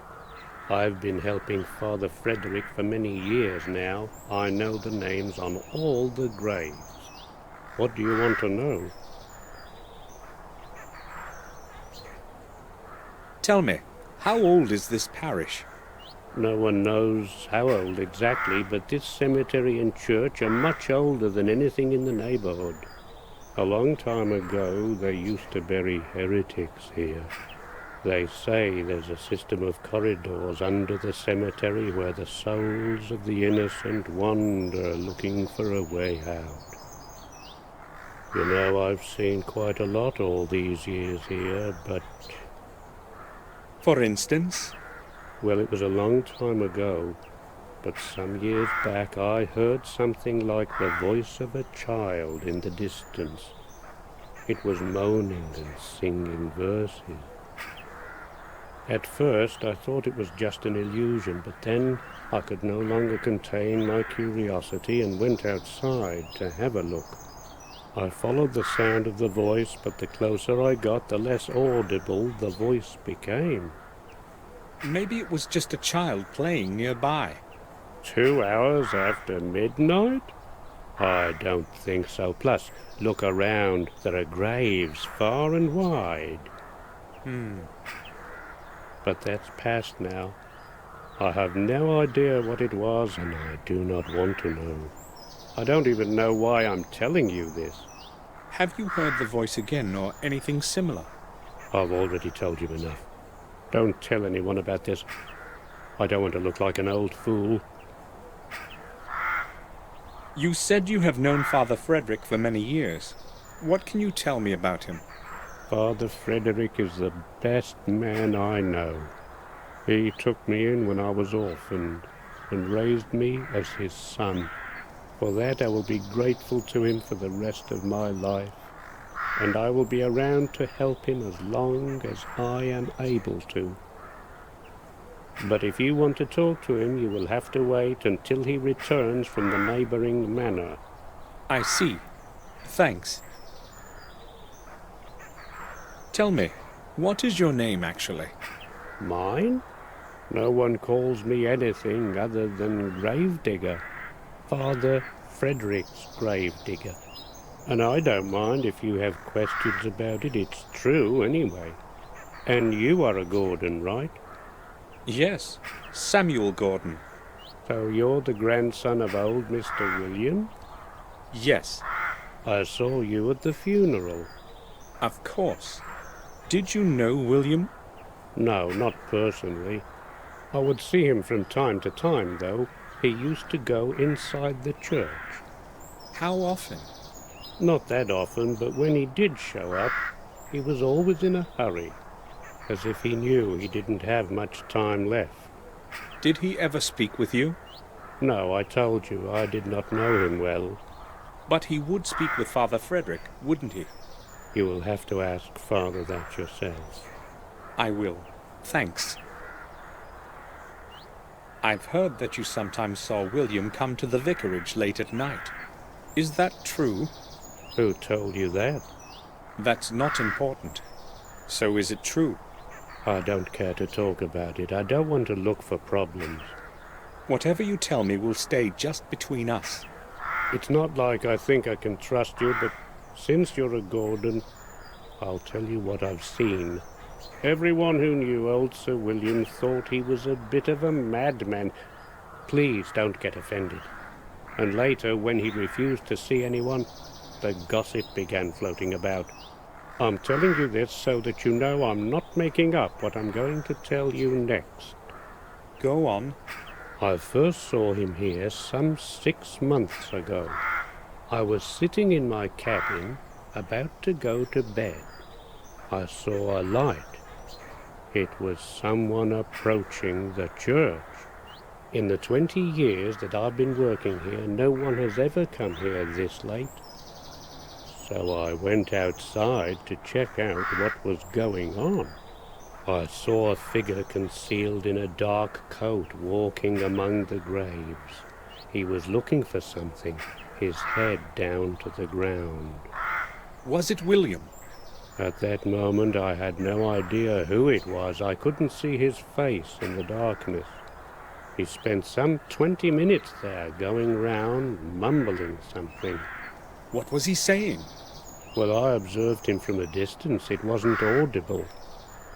I've been helping Father Frederick for many years now. I know the names on all the graves. What do you want to know? Tell me, how old is this parish? No one knows how old exactly, but this cemetery and church are much older than anything in the neighborhood. A long time ago, they used to bury heretics here. They say there's a system of corridors under the cemetery where the souls of the innocent wander looking for a way out. You know, I've seen quite a lot all these years here, but... For instance? Well, it was a long time ago, but some years back I heard something like the voice of a child in the distance. It was moaning and singing verses. At first I thought it was just an illusion, but then I could no longer contain my curiosity and went outside to have a look. I followed the sound of the voice, but the closer I got, the less audible the voice became. Maybe it was just a child playing nearby. 2 hours after midnight? I don't think so. Plus, look around. There are graves far and wide. But that's past now. I have no idea what it was, and I do not want to know. I don't even know why I'm telling you this. Have you heard the voice again, or anything similar? I've already told you enough. Don't tell anyone about this. I don't want to look like an old fool. You said you have known Father Frederick for many years. What can you tell me about him? Father Frederick is the best man I know. He took me in when I was orphaned and raised me as his son. For that I will be grateful to him for the rest of my life, and I will be around to help him as long as I am able to. But if you want to talk to him, you will have to wait until he returns from the neighboring manor. I see. Thanks. Tell me, what is your name, actually? Mine? No one calls me anything other than Gravedigger. Father Frederick's Gravedigger. And I don't mind if you have questions about it. It's true, anyway. And you are a Gordon, right? Yes, Samuel Gordon. So you're the grandson of old Mr. William? Yes. I saw you at the funeral. Of course. Did you know William? No, not personally. I would see him from time to time, though. He used to go inside the church. How often? Not that often, but when he did show up, he was always in a hurry, as if he knew he didn't have much time left. Did he ever speak with you? No, I told you I did not know him well. But he would speak with Father Frederick, wouldn't he? You will have to ask Father that yourself. I will. Thanks. I've heard that you sometimes saw William come to the vicarage late at night. Is that true? Who told you that? That's not important. So is it true? I don't care to talk about it. I don't want to look for problems. Whatever you tell me will stay just between us. It's not like I think I can trust you, but since you're a Gordon, I'll tell you what I've seen. Everyone who knew old Sir William thought he was a bit of a madman. Please don't get offended. And later, when he refused to see anyone, the gossip began floating about. I'm telling you this so that you know I'm not making up what I'm going to tell you next. Go on. I first saw him here some 6 months ago. I was sitting in my cabin, about to go to bed. I saw a light. It was someone approaching the church. In the 20 years that I've been working here, no one has ever come here this late. So I went outside to check out what was going on. I saw a figure concealed in a dark coat walking among the graves. He was looking for something, his head down to the ground. Was it William? At that moment I had no idea who it was. I couldn't see his face in the darkness. He spent some 20 minutes there, going round, mumbling something. What was he saying? Well, I observed him from a distance. It wasn't audible.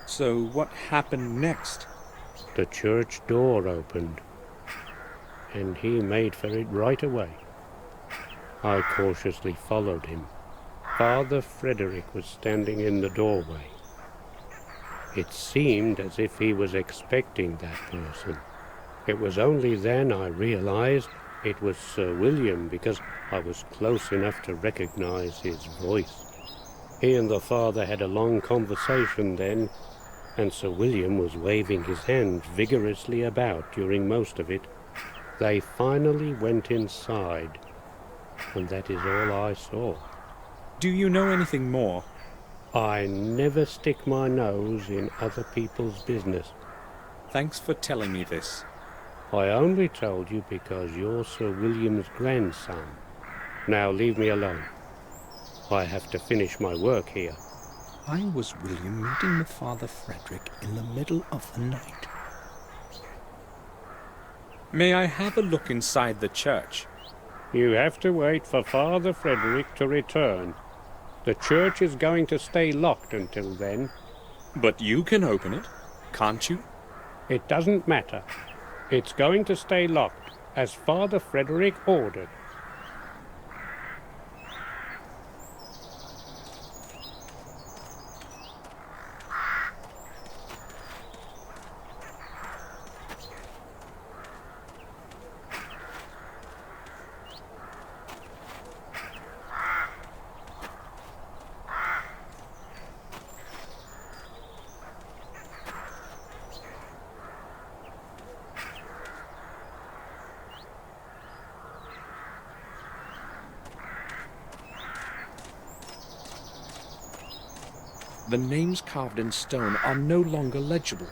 So what happened next? The church door opened, and he made for it right away. I cautiously followed him. Father Frederick was standing in the doorway. It seemed as if he was expecting that person. It was only then I realized it was Sir William, because I was close enough to recognize his voice. He and the father had a long conversation then, and Sir William was waving his hands vigorously about during most of it. They finally went inside, and that is all I saw. Do you know anything more? I never stick my nose in other people's business. Thanks for telling me this. I only told you because you're Sir William's grandson. Now leave me alone. I have to finish my work here. I was William meeting with Father Frederick in the middle of the night. May I have a look inside the church? You have to wait for Father Frederick to return. The church is going to stay locked until then. But you can open it, can't you? It doesn't matter. It's going to stay locked, as Father Frederick ordered. The names carved in stone are no longer legible.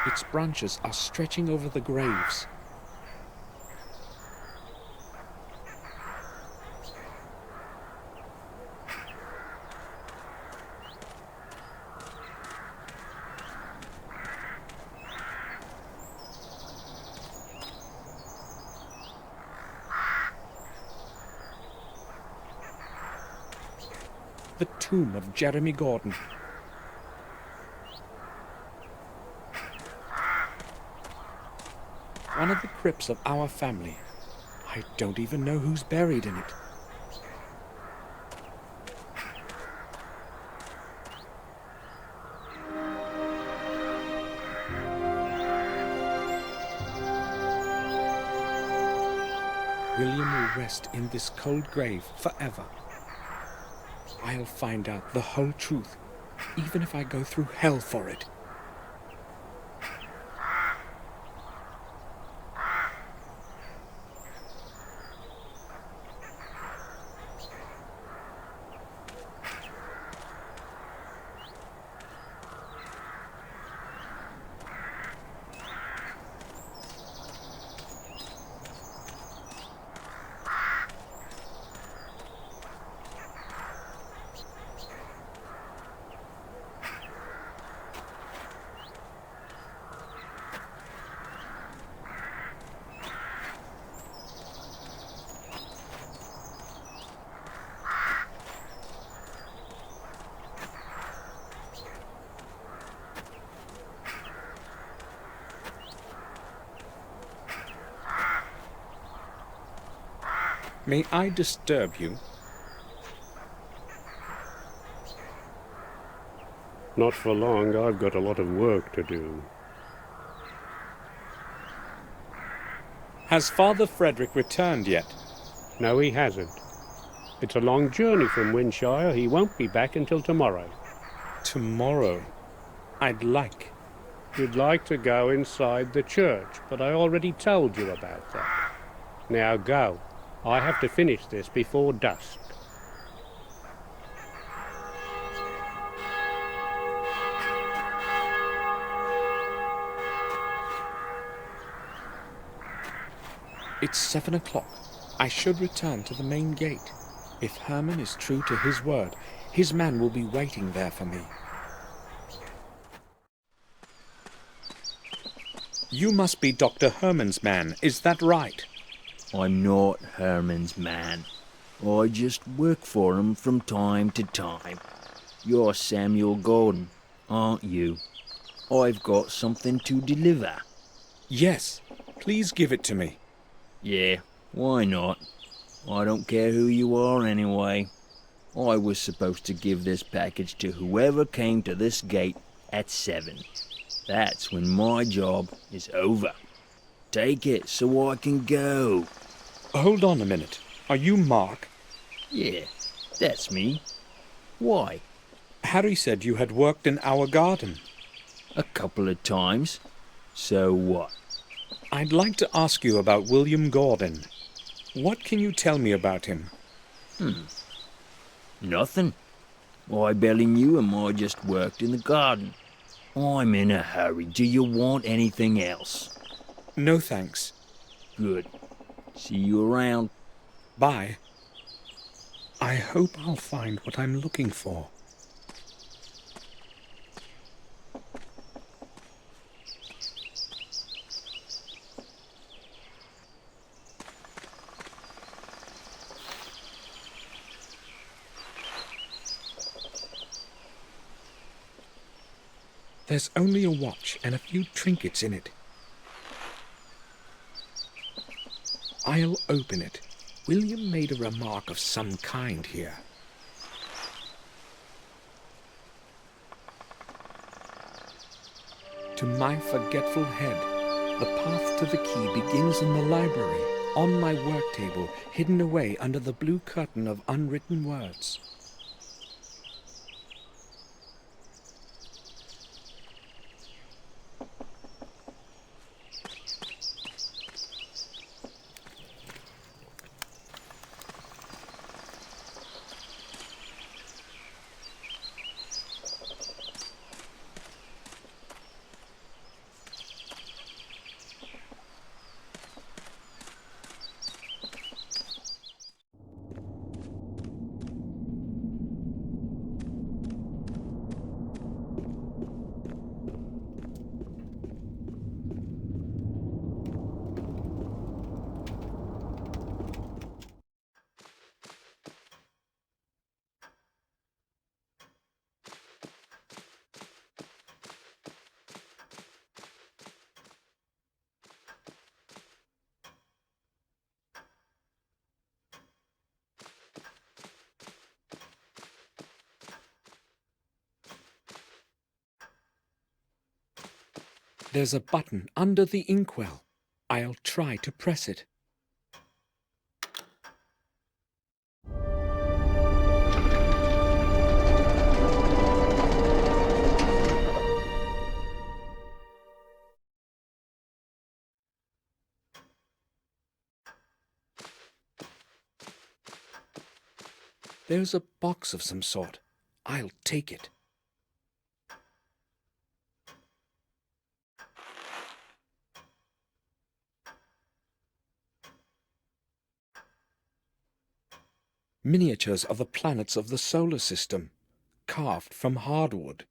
Its branches are stretching over the graves. The tomb of Jeremy Gordon. One of the crypts of our family. I don't even know who's buried in it. William will rest in this cold grave forever. I'll find out the whole truth, even if I go through hell for it. May I disturb you? Not for long. I've got a lot of work to do. Has Father Frederick returned yet? No, he hasn't. It's a long journey from Windshire. He won't be back until tomorrow. Tomorrow? I'd like. You'd like to go inside the church, but I already told you about that. Now go. I have to finish this before dusk. It's 7 o'clock. I should return to the main gate. If Herman is true to his word, his man will be waiting there for me. You must be Dr. Herman's man, is that right? I'm not Herman's man. I just work for him from time to time. You're Samuel Gordon, aren't you? I've got something to deliver. Yes, please give it to me. Yeah, why not? I don't care who you are anyway. I was supposed to give this package to whoever came to this gate at 7. That's when my job is over. Take it so I can go. Hold on a minute. Are you Mark? Yeah, that's me. Why? Harry said you had worked in our garden. A couple of times. So what? I'd like to ask you about William Gordon. What can you tell me about him? Nothing. I barely knew him. I just worked in the garden. I'm in a hurry. Do you want anything else? No, thanks. Good. See you around. Bye. I hope I'll find what I'm looking for. There's only a watch and a few trinkets in it. I'll open it. William made a remark of some kind here. To my forgetful head, the path to the key begins in the library, on my work table, hidden away under the blue curtain of unwritten words. There's a button under the inkwell. I'll try to press it. There's a box of some sort. I'll take it. Miniatures of the planets of the solar system, carved from hardwood.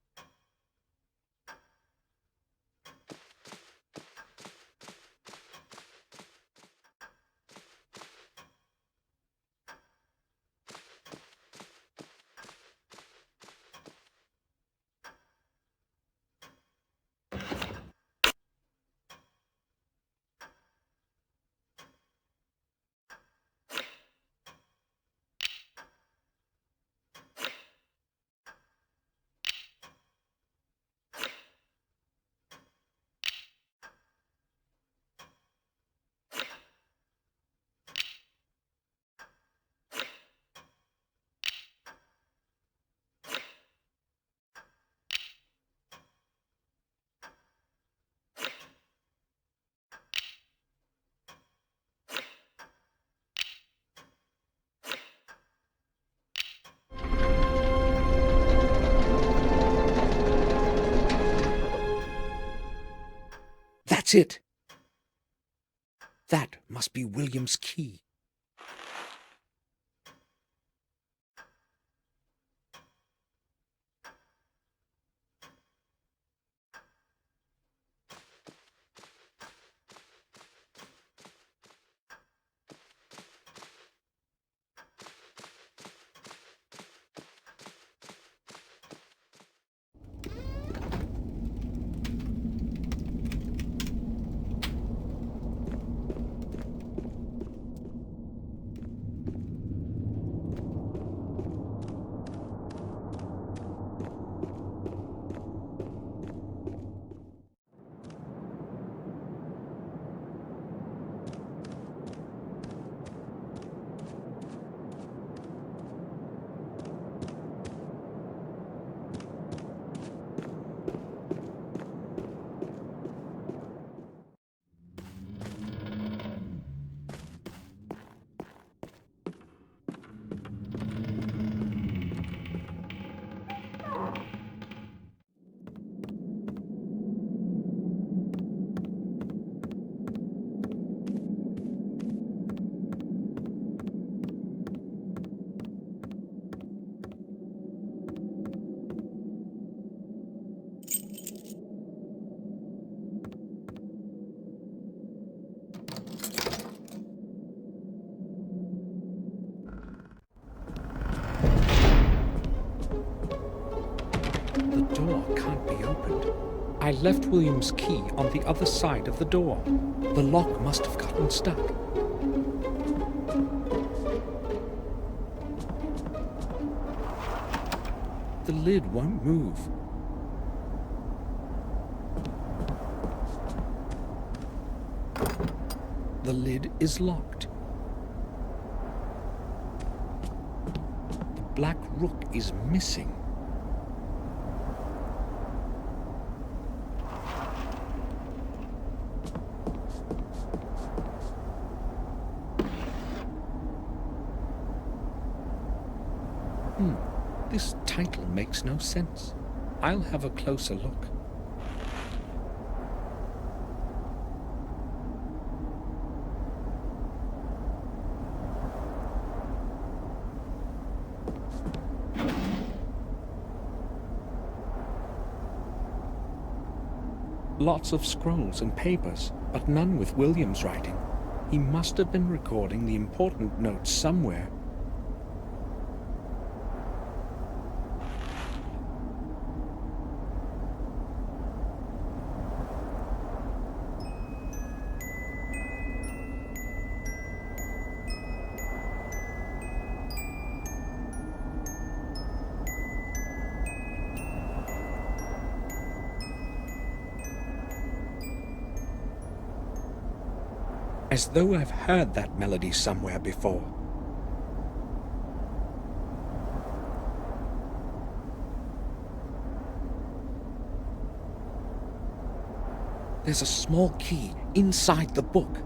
That's it. That must be William's key. The door can't be opened. I left William's key on the other side of the door. The lock must have gotten stuck. The lid won't move. The lid is locked. The black rook is missing. This title makes no sense. I'll have a closer look. Lots of scrolls and papers, but none with William's writing. He must have been recording the important notes somewhere. As though I've heard that melody somewhere before. There's a small key inside the book.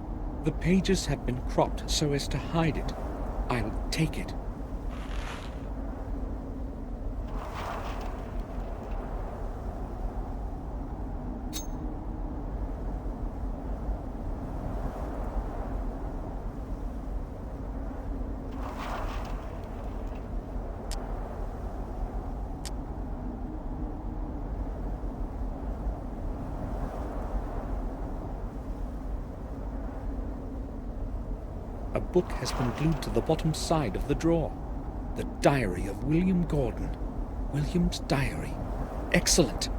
The pages have been cropped so as to hide it. I'll take it. A book has been glued to the bottom side of the drawer. The diary of William Gordon. William's diary. Excellent!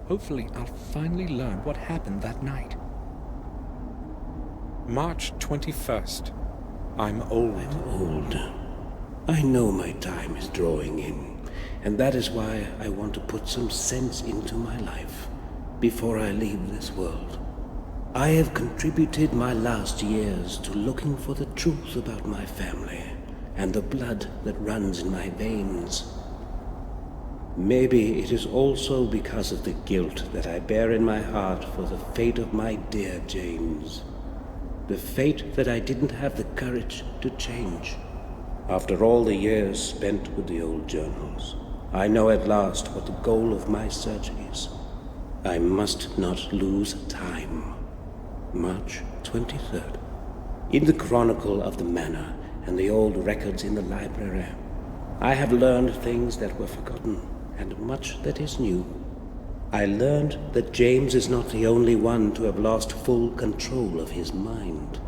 Hopefully I'll finally learn what happened that night. March 21st. I'm old. I'm old. I know my time is drawing in, and that is why I want to put some sense into my life before I leave this world. I have contributed my last years to looking for the truth about my family and the blood that runs in my veins. Maybe it is also because of the guilt that I bear in my heart for the fate of my dear James. The fate that I didn't have the courage to change. After all the years spent with the old journals, I know at last what the goal of my search is. I must not lose time. March 23rd. In the chronicle of the manor and the old records in the library, I have learned things that were forgotten and much that is new. I learned that James is not the only one to have lost full control of his mind.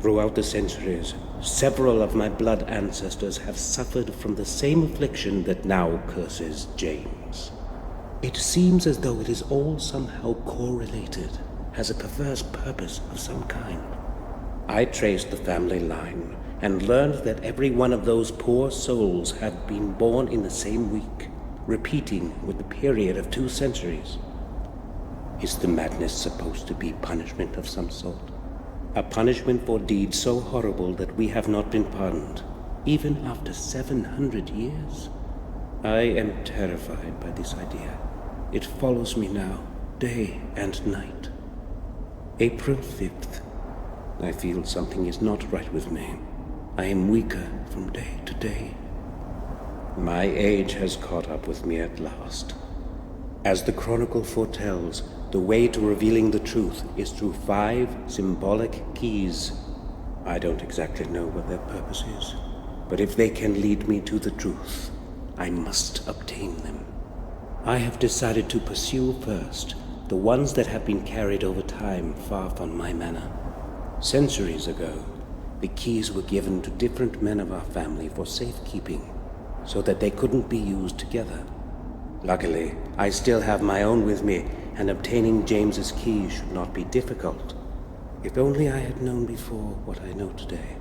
Throughout the centuries, several of my blood ancestors have suffered from the same affliction that now curses James. It seems as though it is all somehow correlated, has a perverse purpose of some kind. I traced the family line and learned that every one of those poor souls had been born in the same week, repeating with the period of 2 centuries. Is the madness supposed to be punishment of some sort? A punishment for deeds so horrible that we have not been pardoned, even after 700 years? I am terrified by this idea. It follows me now, day and night. April 5th. I feel something is not right with me. I am weaker from day to day. My age has caught up with me at last. As the chronicle foretells, the way to revealing the truth is through 5 symbolic keys. I don't exactly know what their purpose is, but if they can lead me to the truth, I must obtain them. I have decided to pursue first the ones that have been carried over time far from my manor. Centuries ago, the keys were given to different men of our family for safekeeping, so that they couldn't be used together. Luckily, I still have my own with me, and obtaining James's key should not be difficult. If only I had known before what I know today,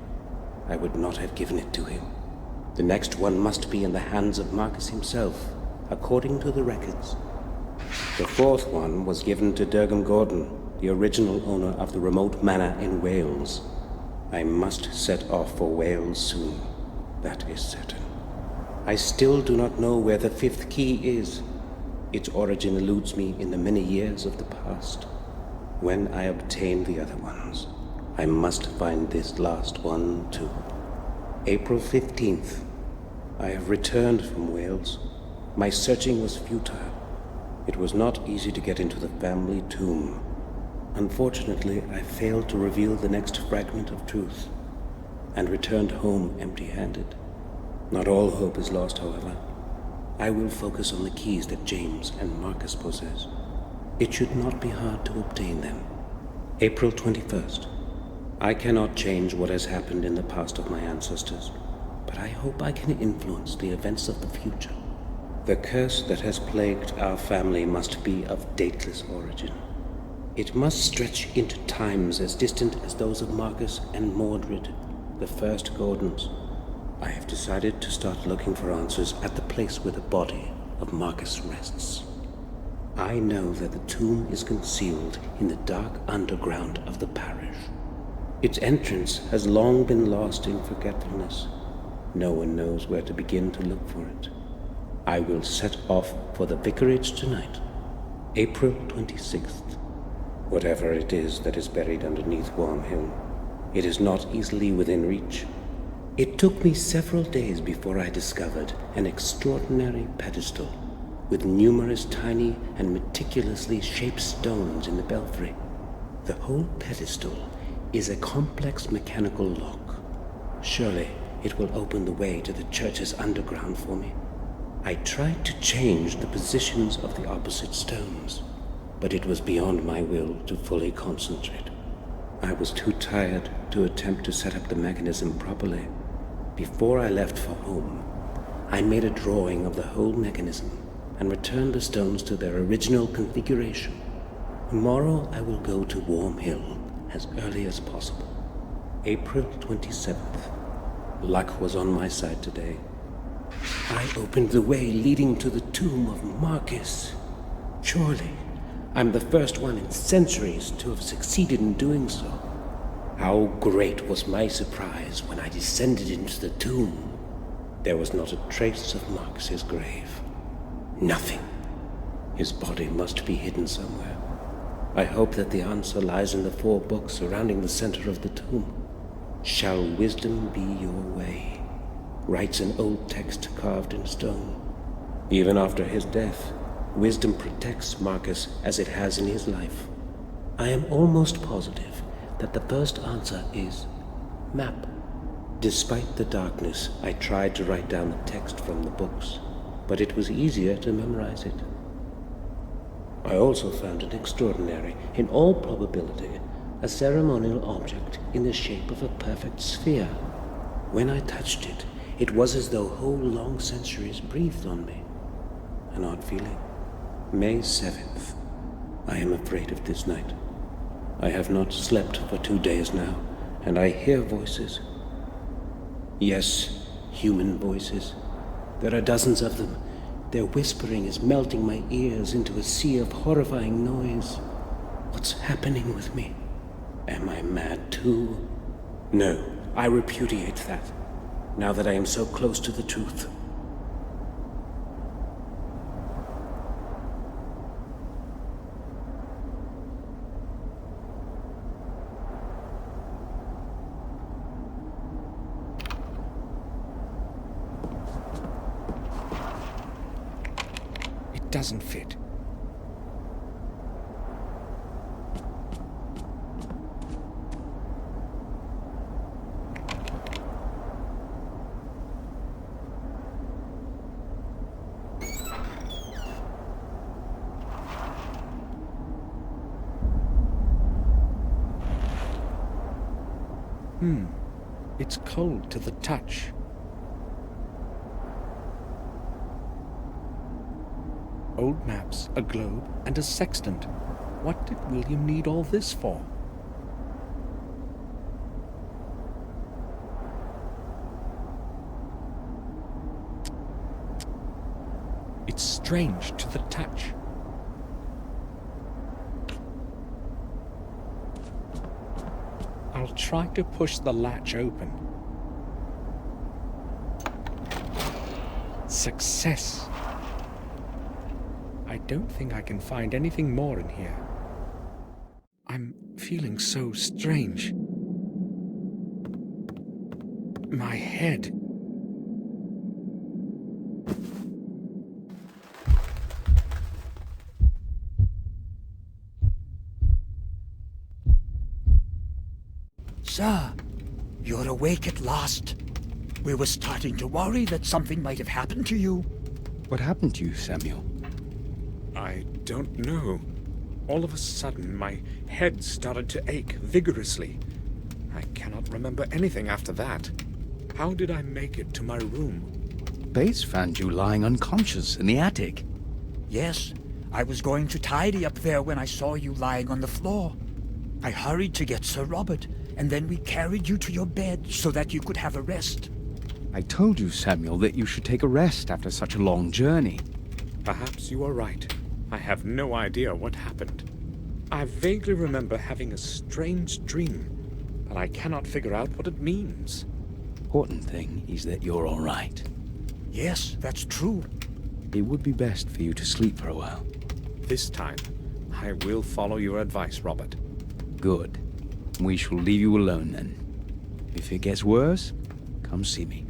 I would not have given it to him. The next one must be in the hands of Marcus himself, according to the records. The 4th one was given to Durham Gordon, the original owner of the remote manor in Wales. I must set off for Wales soon, that is certain. I still do not know where the 5th key is. Its origin eludes me in the many years of the past. When I obtain the other ones, I must find this last one too. April 15th. I have returned from Wales. My searching was futile. It was not easy to get into the family tomb. Unfortunately, I failed to reveal the next fragment of truth, and returned home empty-handed. Not all hope is lost, however. I will focus on the keys that James and Marcus possess. It should not be hard to obtain them. April 21st. I cannot change what has happened in the past of my ancestors, but I hope I can influence the events of the future. The curse that has plagued our family must be of dateless origin. It must stretch into times as distant as those of Marcus and Mordred, the first Gordons. I have decided to start looking for answers at the place where the body of Marcus rests. I know that the tomb is concealed in the dark underground of the parish. Its entrance has long been lost in forgetfulness. No one knows where to begin to look for it. I will set off for the vicarage tonight, April 26th. Whatever it is that is buried underneath Warmhill, it is not easily within reach. It took me several days before I discovered an extraordinary pedestal with numerous tiny and meticulously shaped stones in the belfry. The whole pedestal is a complex mechanical lock. Surely it will open the way to the church's underground for me. I tried to change the positions of the opposite stones, but it was beyond my will to fully concentrate. I was too tired to attempt to set up the mechanism properly. Before I left for home, I made a drawing of the whole mechanism and returned the stones to their original configuration. Tomorrow I will go to Warmhill as early as possible. April 27th. Luck was on my side today. I opened the way leading to the tomb of Marcus. Surely, I'm the first one in centuries to have succeeded in doing so. How great was my surprise when I descended into the tomb. There was not a trace of Marcus's grave. Nothing. His body must be hidden somewhere. I hope that the answer lies in the 4 books surrounding the center of the tomb. Shall wisdom be your way? Writes an old text carved in stone. Even after his death, Wisdom protects Marcus as it has in his life. I am almost positive that the first answer is map. Despite the darkness, I tried to write down the text from the books, but it was easier to memorize it. I also found an extraordinary, in all probability, a ceremonial object in the shape of a perfect sphere. When I touched it, it was as though whole long centuries breathed on me. An odd feeling. May 7th. I am afraid of this night. I have not slept for 2 days now, and I hear voices. Yes, human voices. There are dozens of them. Their whispering is melting my ears into a sea of horrifying noise. What's happening with me? Am I mad too? No, I repudiate that, now that I am so close to the truth. It doesn't fit. It's cold to the touch. Old maps, a globe, and a sextant. What did William need all this for? It's strange to the touch. I'll try to push the latch open. Success! I don't think I can find anything more in here. I'm feeling so strange. My head. Sir, you're awake at last. We were starting to worry that something might have happened to you. What happened to you, Samuel? I don't know. All of a sudden, my head started to ache vigorously. I cannot remember anything after that. How did I make it to my room? Bates found you lying unconscious in the attic. Yes, I was going to tidy up there when I saw you lying on the floor. I hurried to get Sir Robert, and then we carried you to your bed so that you could have a rest. I told you, Samuel, that you should take a rest after such a long journey. Perhaps you are right. I have no idea what happened. I vaguely remember having a strange dream, but I cannot figure out what it means. Important thing is that you're all right. Yes, that's true. It would be best for you to sleep for a while. This time, I will follow your advice, Robert. Good. We shall leave you alone then. If it gets worse, come see me.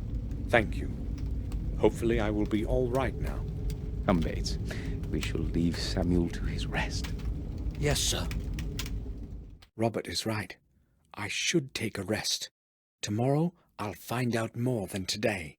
Thank you. Hopefully I will be all right now. Come, Bates. We shall leave Samuel to his rest. Yes, sir. Robert is right. I should take a rest. Tomorrow, I'll find out more than today.